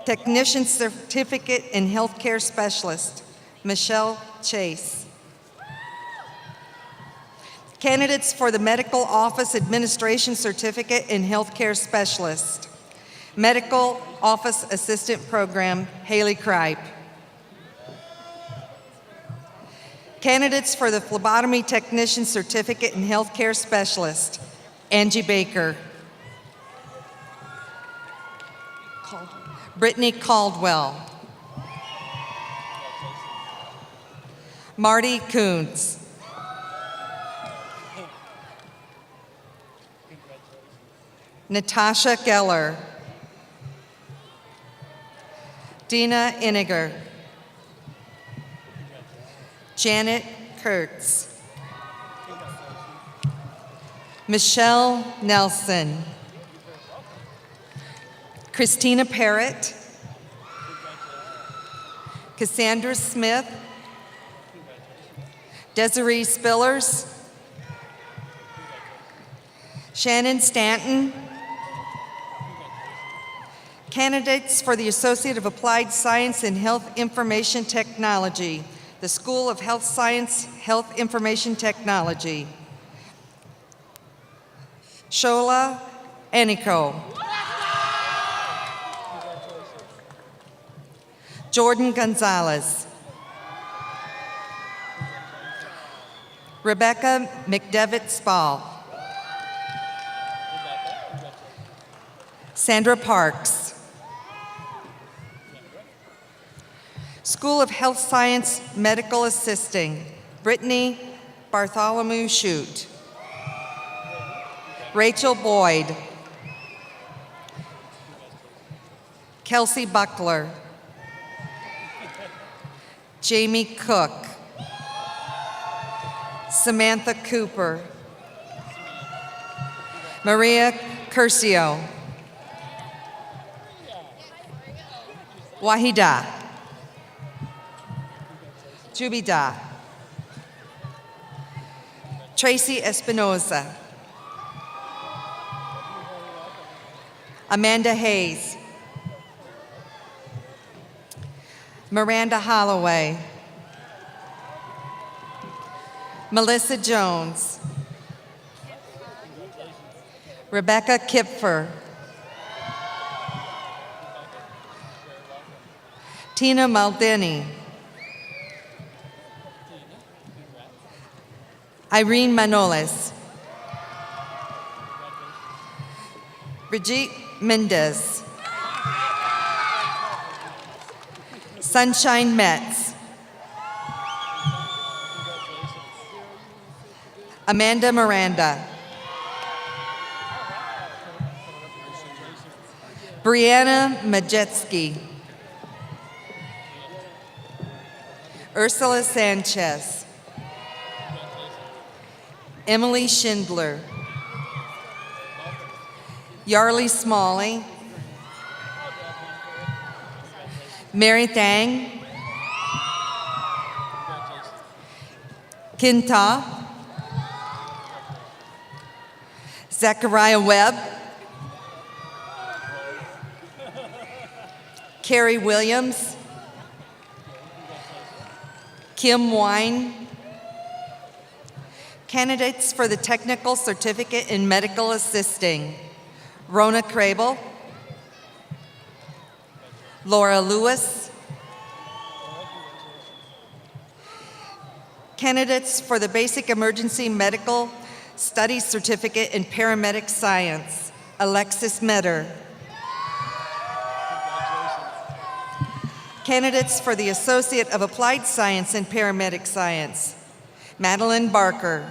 Technician Certificate in Healthcare Specialist, Michelle Chase. Candidates for the Medical Office Administration Certificate in Healthcare Specialist, Medical Office Assistant Program, Haley Kripe. Candidates for the Phlebotomy Technician Certificate in Healthcare Specialist, Angie Baker. Brittany Caldwell. Marty Kuntz. Natasha Geller. Dina Iniger. Janet Kurtz. Michelle Nelson. Christina Parrott. Cassandra Smith. Desiree Spillers. Shannon Stanton. Candidates for the Associate of Applied Science in Health Information Technology, the School of Health Science, Health Information Technology. Shola Aniko. Jordan Gonzalez. Rebecca McDevitt Spall. Sandra Parks. School of Health Science Medical Assisting, Brittany Bartholomew Shute. Rachel Boyd. Kelsey Buckler. Jamie Cook. Samantha Cooper. Maria Curcio. Wahida. Jubida. Tracy Espinoza. Amanda Hayes. Miranda Holloway. Melissa Jones. Rebecca Kipfer. Tina Maldini. Irene Manolis. Brigitte Mendez. Sunshine Metz. Amanda Miranda. Brianna Majetsky. Ursula Sanchez. Emily Schindler. Yarly Smalley. Mary Thang. Kinta. Zachariah Webb. Carrie Williams. Kim Wine. Candidates for the Technical Certificate in Medical Assisting, Rona Crable. Laura Lewis. Candidates for the Basic Emergency Medical Studies Certificate in Paramedic Science, Alexis Metter. Candidates for the Associate of Applied Science in Paramedic Science, Madeline Barker.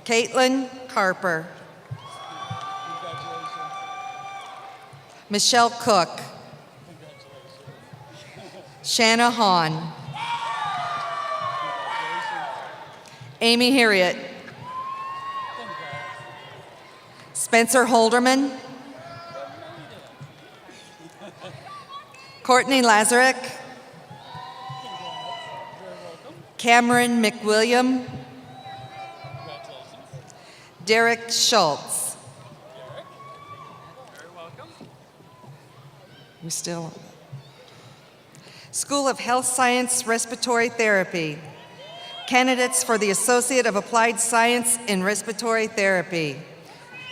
Caitlin Carper. Michelle Cook. Shanna Hahn. Amy Harriet. Spencer Holderman. Courtney Lazarek. Cameron McWilliam. Derek Schultz. We're still on. School of Health Science Respiratory Therapy. Candidates for the Associate of Applied Science in Respiratory Therapy,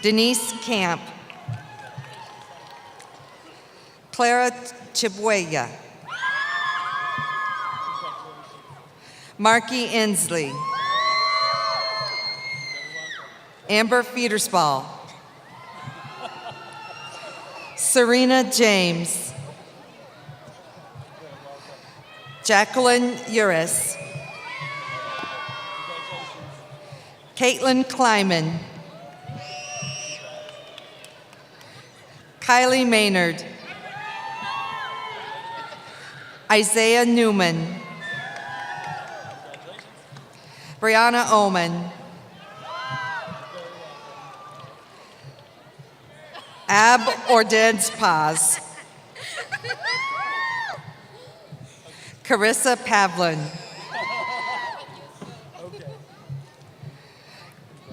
Denise Camp. Clara Chibuella. Marky Inslee. Amber Federspall. Serena James. Jacqueline Uris. Caitlin Kleiman. Kylie Maynard. Isaiah Newman. Brianna Oman. Ab Ordens Paz. Carissa Pavlin.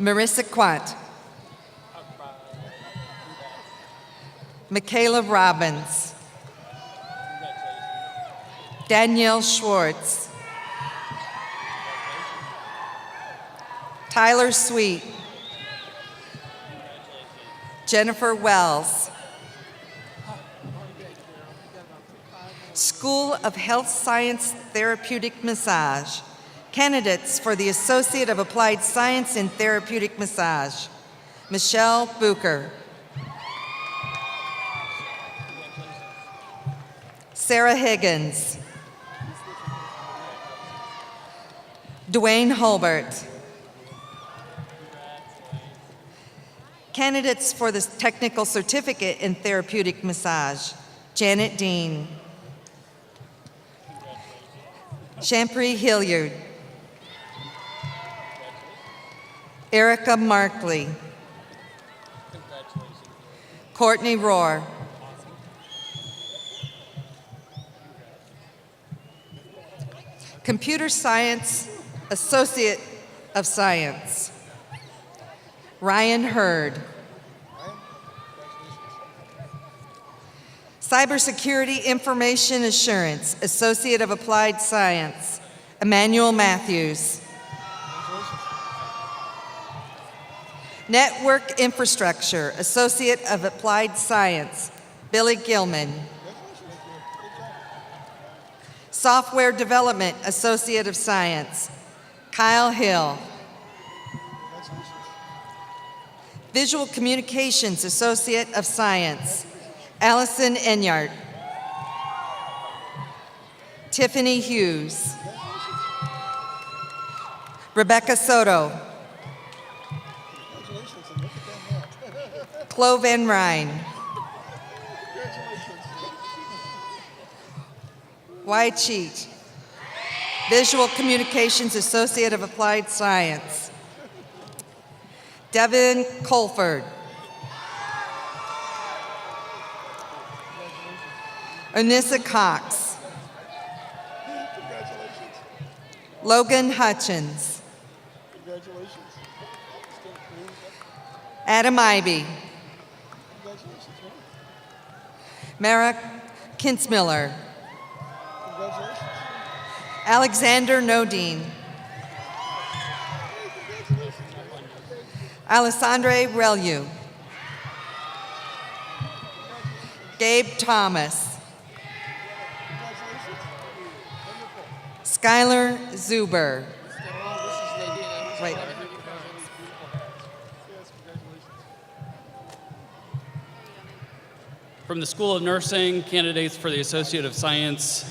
Marissa Quant. Michaela Robbins. Danielle Schwartz. Tyler Sweet. Jennifer Wells. School of Health Science Therapeutic Massage. Candidates for the Associate of Applied Science in Therapeutic Massage. Michelle Bucher. Sarah Higgins. Dwayne Hulbert. Candidates for the Technical Certificate in Therapeutic Massage. Janet Dean. Shampri Hilliard. Erica Markley. Courtney Rohr. Computer Science Associate of Science. Ryan Hurd. Cybersecurity Information Assurance Associate of Applied Science. Emmanuel Matthews. Network Infrastructure Associate of Applied Science. Billy Gilman. Software Development Associate of Science. Kyle Hill. Visual Communications Associate of Science. Allison Enyart. Tiffany Hughes. Rebecca Soto. Chloe Van Ryn. Why Cheat. Visual Communications Associate of Applied Science. Devin Colford. Anissa Cox. Logan Hutchins. Adam Ivy. Mara Kinsmiller. Alexander Nodine. Alessandre Relu. Gabe Thomas. Skylar Zuber. Wait. From the School of Nursing, candidates for the Associate of Science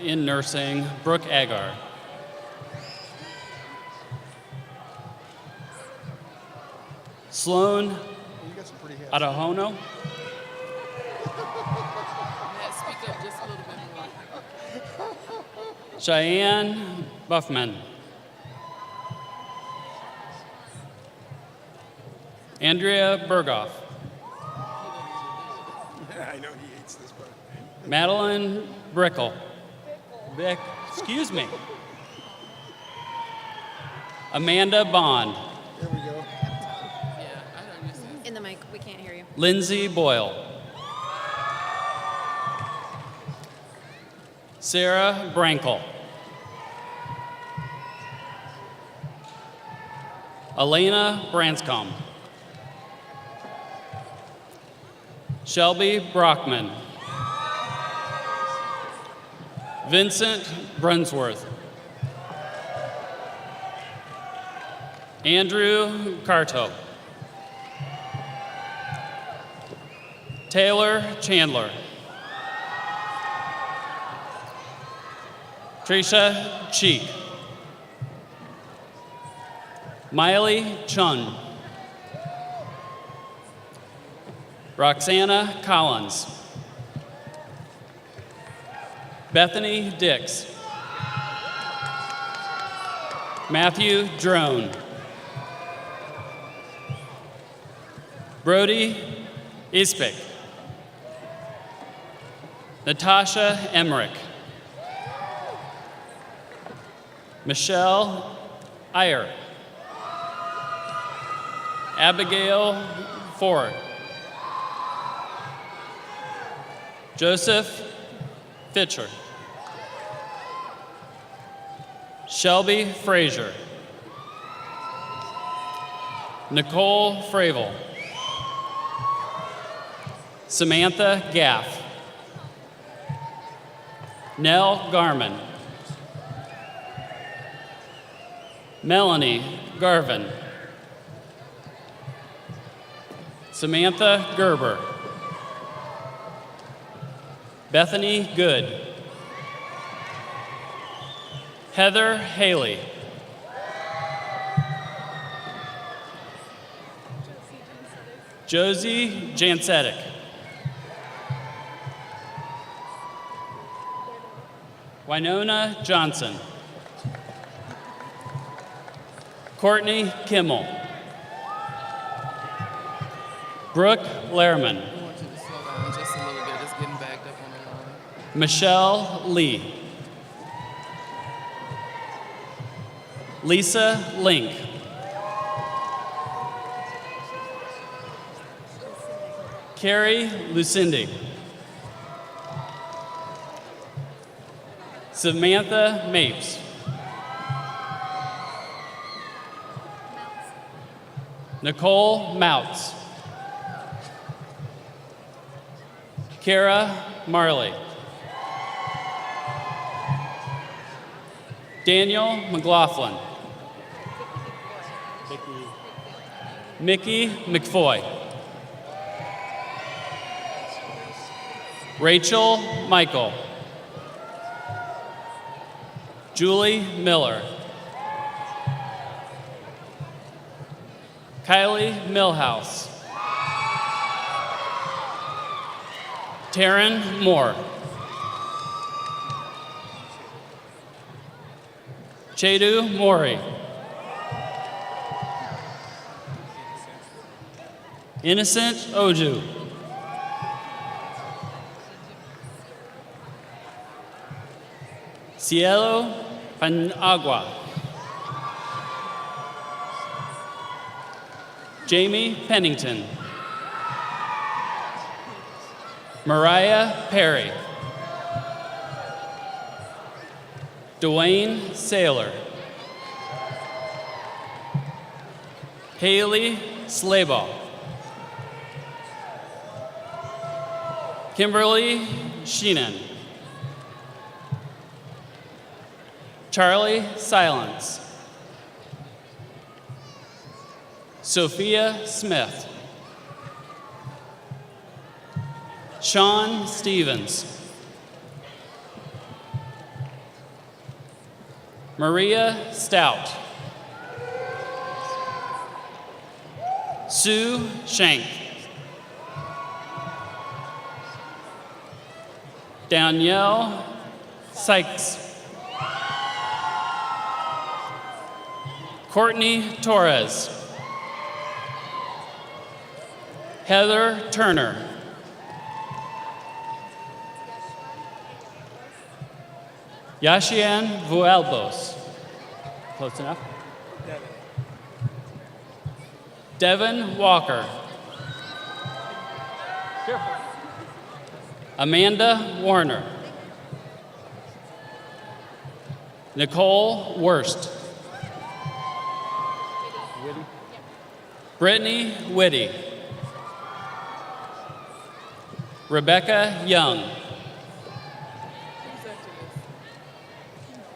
in Nursing, Brooke Agar. Sloan Adahono. Speak up just a little bit more. Cheyenne Buffman. Andrea Berghoff. I know he hates this part. Madeline Brickle. Excuse me. Amanda Bond. There we go. In the mic, we can't hear you. Lindsay Boyle. Sarah Brankel. Elena Branscombe. Shelby Brockman. Vincent Brunsworth. Andrew Carto. Taylor Chandler. Trisha Cheek. Miley Chun. Roxana Collins. Bethany Dix. Matthew Drone. Brody Ispik. Natasha Emmerich. Michelle Iyer. Abigail Ford. Joseph Fitcher. Shelby Frazier. Nicole Fravel. Samantha Gaff. Nell Garman. Melanie Garvin. Samantha Gerber. Bethany Good. Heather Haley. Josie Jansetic. Winona Johnson. Courtney Kimmel. Brooke Lehrman. Just a little bit. It's getting backed up on the line. Michelle Lee. Lisa Link. Carrie Lucindy. Samantha Mapes. Nicole Mouts. Kara Marley. Daniel McLaughlin. Mickey McFoy. Rachel Michael. Julie Miller. Kylie Millhouse. Taryn Moore. Chedu Mori. Innocent Oju. Cielo Panagua. Jamie Pennington. Mariah Perry. Dwayne Saylor. Haley Slayball. Kimberly Sheenan. Charlie Silence. Sophia Smith. Sean Stevens. Maria Stout. Sue Shank. Danielle Sykes. Courtney Torres. Heather Turner. Yashian Vuelbos. Close enough. Devin Walker. Careful. Amanda Warner. Nicole Wurst. Brittany Whitty. Rebecca Young.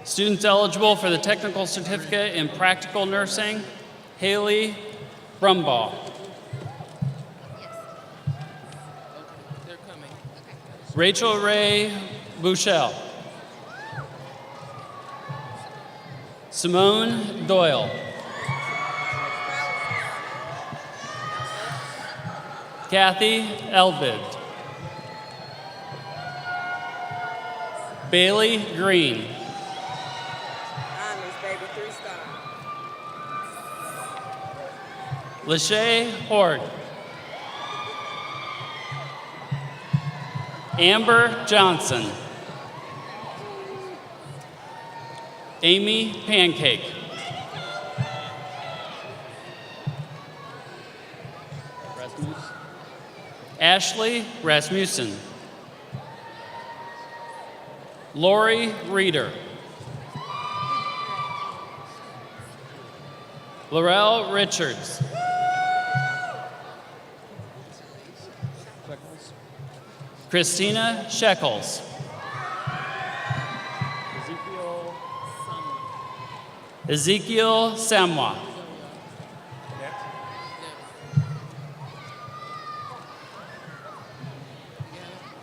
Students eligible for the Technical Certificate in Practical Nursing, Haley Brumbaugh. They're coming. Rachel Ray Bouchel. Simone Doyle. Kathy Elvid. Bailey Green. Honors, baby, 3-star. Lachey Hort. Amber Johnson. Amy Pancake. Ashley Rasmussen. Lori Reeder. Laurel Richards. Christina Shekels. Ezekiel Samwa.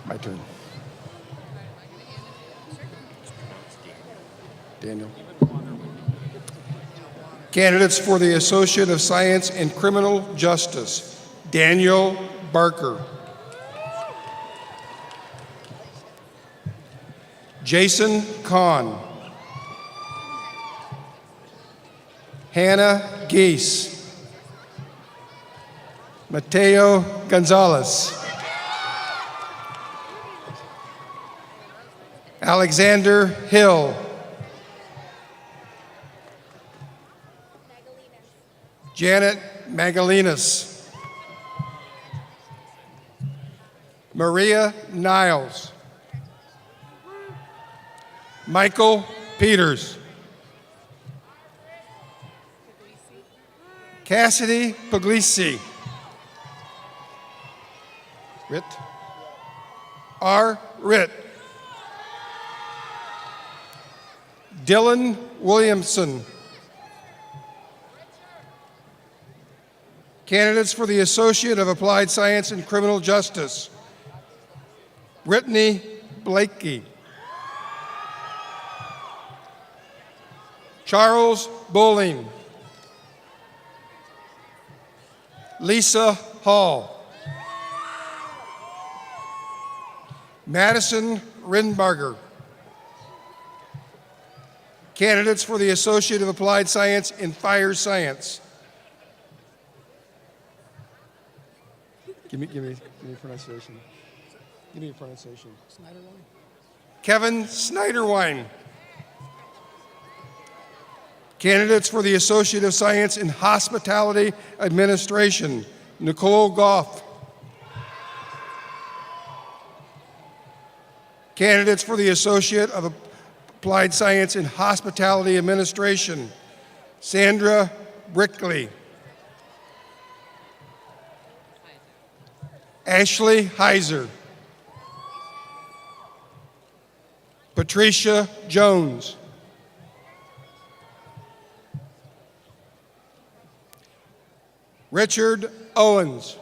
My turn. Daniel. Candidates for the Associate of Science in Criminal Justice, Daniel Barker. Jason Kahn. Hannah Geese. Mateo Gonzalez. Alexander Hill. Janet Magalinas. Maria Niles. Michael Peters. Cassidy Puglisi. Ritt. R. Ritt. Dylan Williamson. Candidates for the Associate of Applied Science in Criminal Justice, Brittany Blakey. Charles Bowling. Lisa Hall. Madison Rinbarger. Candidates for the Associate of Applied Science in Fire Science. Give me pronunciation. Give me a pronunciation. Kevin Snyderwine. Candidates for the Associate of Science in Hospitality Administration, Nicole Goff. Candidates for the Associate of Applied Science in Hospitality Administration, Sandra Brickley. Ashley Heiser. Patricia Jones. Richard Owens.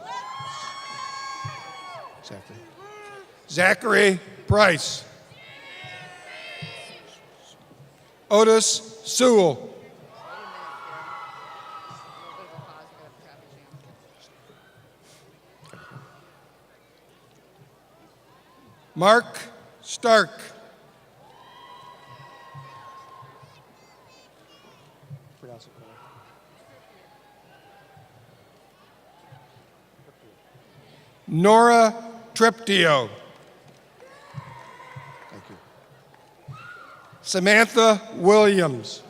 Zachary Price. Otis Sewell. Mark Stark. Nora Triptio. Thank you. Samantha Williams.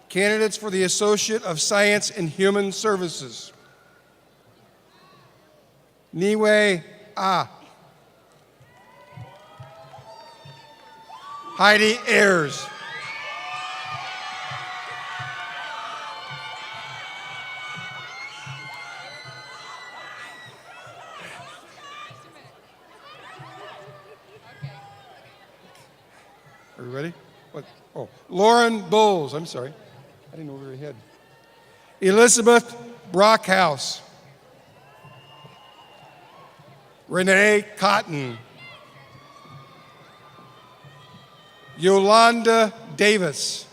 Candidates for the Associate of Science in Human Services, Niwe Ah. Heidi Ayers. Are you ready? What? Oh, Lauren Bowles. I'm sorry. I didn't know we were ahead. Elizabeth Brockhouse. Renee Cotton. Yolanda Davis.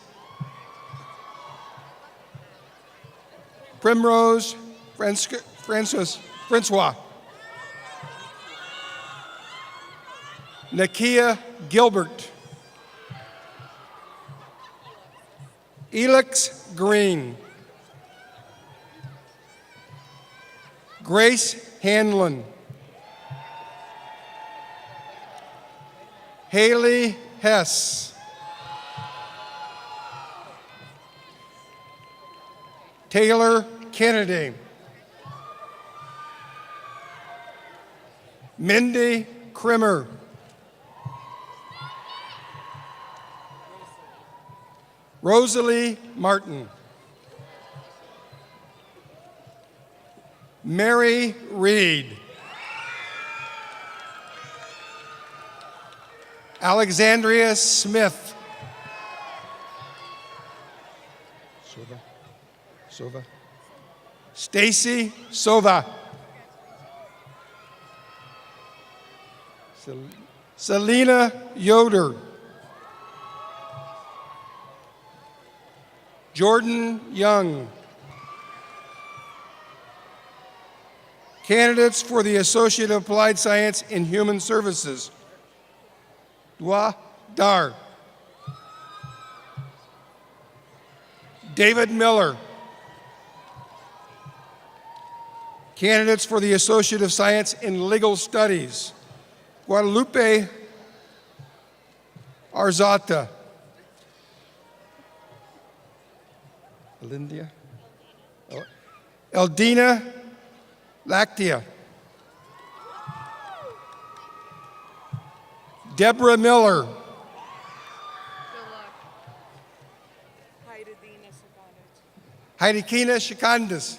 Primrose Francois. Nakia Gilbert. Elix Green. Grace Hanlon. Haley Hess. Taylor Kennedy. Mindy Krimmer. Rosalie Martin. Mary Reed. Alexandria Smith. Sova. Stacy Sova. Selena Yoder. Jordan Young. Candidates for the Associate of Applied Science in Human Services. Dua Dar. David Miller. Candidates for the Associate of Science in Legal Studies. Guadalupe Arzata. Elindia. Eldina Lactia. Deborah Miller. Heidekina Shikandis.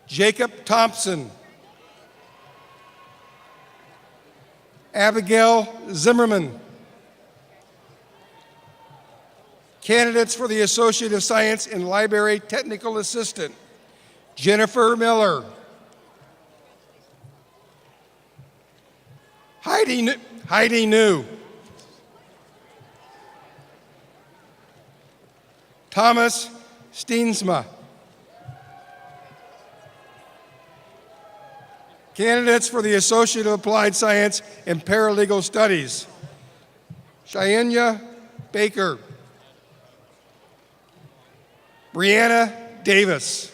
Jacob Thompson. Abigail Zimmerman. Candidates for the Associate of Science in Library Technical Assistant. Jennifer Miller. Heidi New. Thomas Steensma. Candidates for the Associate of Applied Science in Paralegal Studies. Cheyenne Baker. Brianna Davis.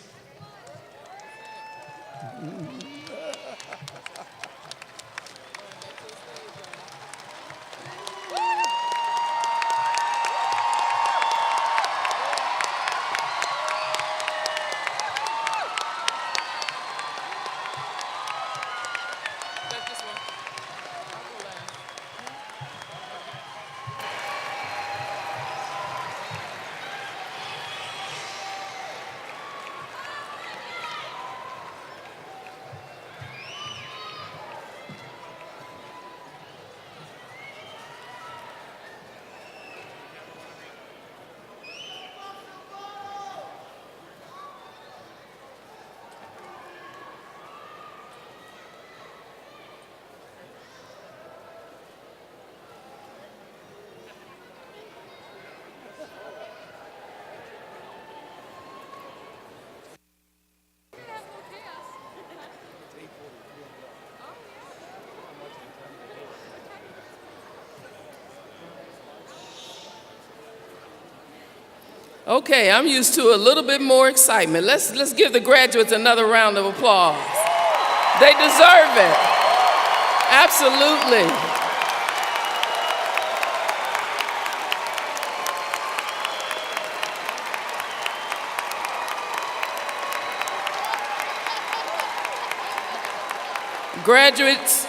Okay, I'm used to a little bit more excitement. Let's give the graduates another round of applause. They deserve it. Absolutely. Graduates,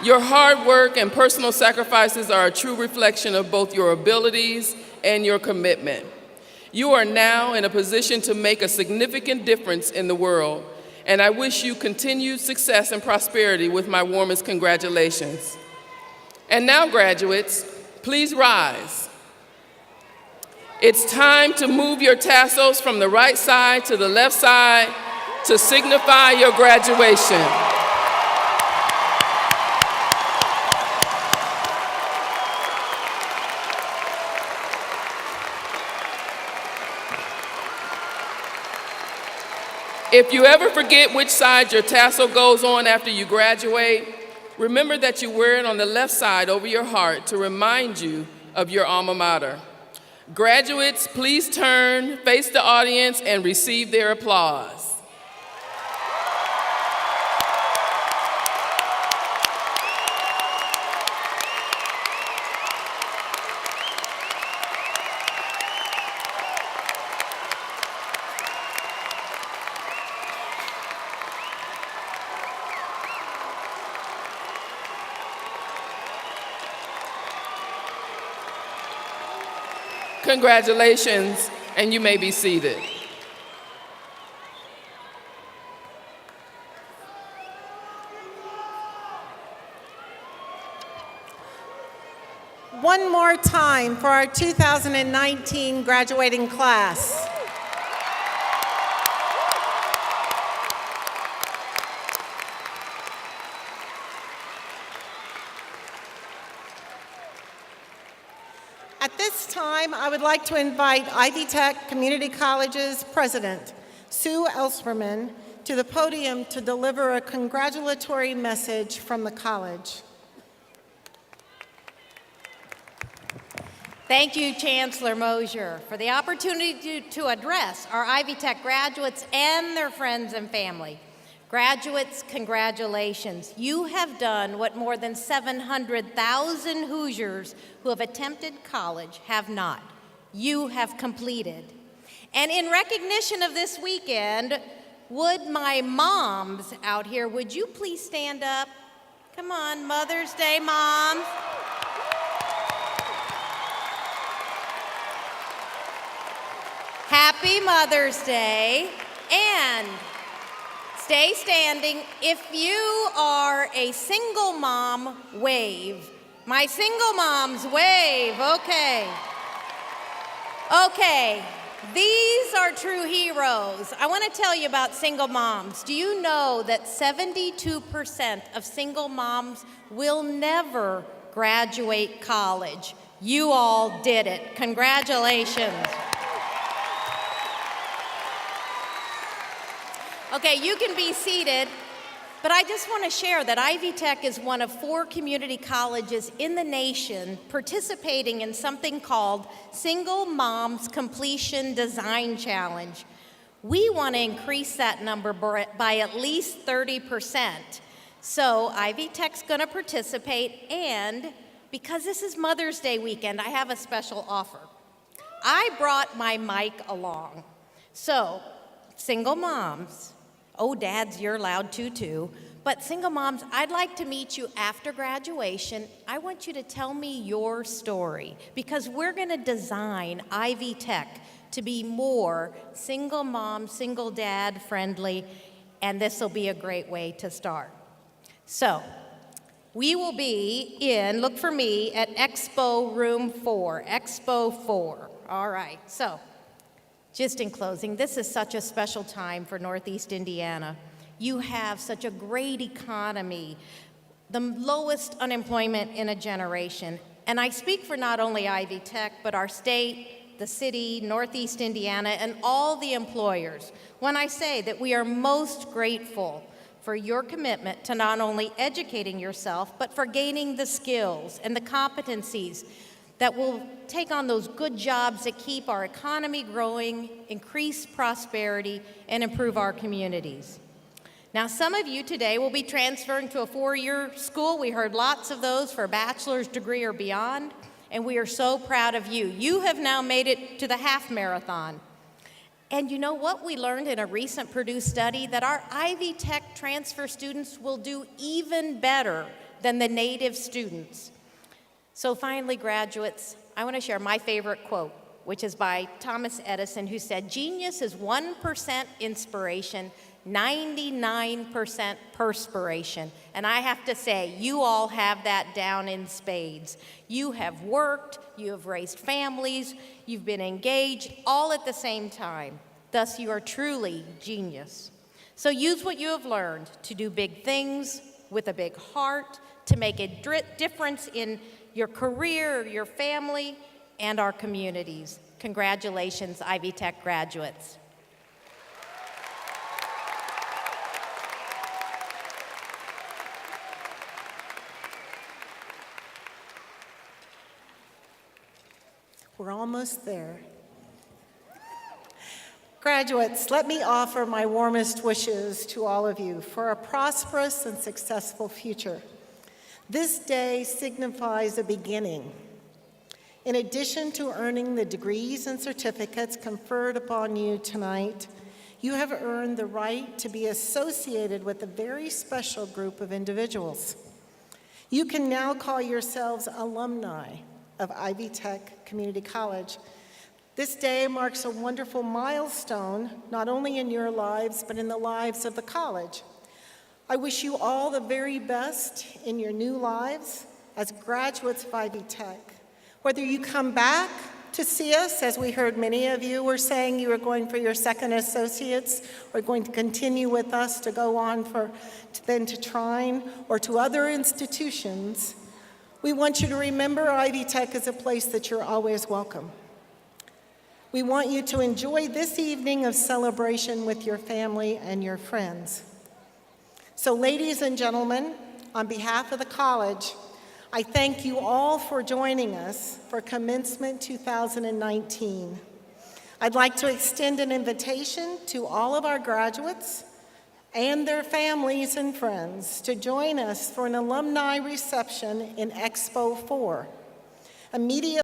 your hard work and personal sacrifices are a true reflection of both your abilities and your commitment. You are now in a position to make a significant difference in the world, and I wish you continued success and prosperity with my warmest congratulations. And now, graduates, please rise. It's time to move your tassels from the right side to the left side to signify your graduation. If you ever forget which side your tassel goes on after you graduate, remember that you wear it on the left side over your heart to remind you of your alma mater. Graduates, please turn, face the audience, and receive their applause. Congratulations, and you may be seated. One more time for our 2019 graduating class. At this time, I would like to invite Ivy Tech Community College's president, Sue Elsperman, to the podium to deliver a congratulatory message from the college. Thank you, Chancellor Mosier, for the opportunity to address our Ivy Tech graduates and their friends and family. Graduates, congratulations. You have done what more than 700,000 Hoosiers who have attempted college have not. You have completed. And in recognition of this weekend, would my moms out here, would you please stand up? Come on, Mother's Day moms. Happy Mother's Day, and stay standing. If you are a single mom, wave. My single moms, wave. Okay. Okay, these are true heroes. I want to tell you about single moms. Do you know that 72% of single moms will never graduate college? You all did it. Congratulations. Okay, you can be seated, but I just want to share that Ivy Tech is one of 4 community colleges in the nation participating in something called Single Moms Completion Design Challenge. We want to increase that number by at least 30%. So Ivy Tech's going to participate, and because this is Mother's Day weekend, I have a special offer. I brought my mic along. So, single moms, oh, dads, you're allowed to too. But single moms, I'd like to meet you after graduation. I want you to tell me your story, because we're going to design Ivy Tech to be more single mom, single dad friendly, and this will be a great way to start. So, we will be in, look for me, at Expo Room 4, Expo 4. All right, so. Just in closing, this is such a special time for Northeast Indiana. You have such a great economy, the lowest unemployment in a generation. And I speak for not only Ivy Tech, but our state, the city, Northeast Indiana, and all the employers when I say that we are most grateful for your commitment to not only educating yourself, but for gaining the skills and the competencies that will take on those good jobs that keep our economy growing, increase prosperity, and improve our communities. Now, some of you today will be transferring to a 4-year school. We heard lots of those for a bachelor's degree or beyond, and we are so proud of you. You have now made it to the half marathon. And you know what we learned in a recent Purdue study? That our Ivy Tech transfer students will do even better than the native students. So finally, graduates, I want to share my favorite quote, which is by Thomas Edison, who said, "Genius is 1% inspiration, 99% perspiration." And I have to say, you all have that down in spades. You have worked, you have raised families, you've been engaged, all at the same time. Thus, you are truly genius. So use what you have learned to do big things with a big heart, to make a difference in your career, your family, and our communities. Congratulations, Ivy Tech graduates. We're almost there. Graduates, let me offer my warmest wishes to all of you for a prosperous and successful future. This day signifies a beginning. In addition to earning the degrees and certificates conferred upon you tonight, you have earned the right to be associated with a very special group of individuals. You can now call yourselves alumni of Ivy Tech Community College. This day marks a wonderful milestone, not only in your lives, but in the lives of the college. I wish you all the very best in your new lives as graduates of Ivy Tech. Whether you come back to see us, as we heard many of you were saying you were going for your second associates, or going to continue with us to go on then to Trine or to other institutions, we want you to remember Ivy Tech is a place that you're always welcome. We want you to enjoy this evening of celebration with your family and your friends. So, ladies and gentlemen, on behalf of the college, I thank you all for joining us for Commencement 2019. I'd like to extend an invitation to all of our graduates and their families and friends to join us for an alumni reception in Expo 4. Immediately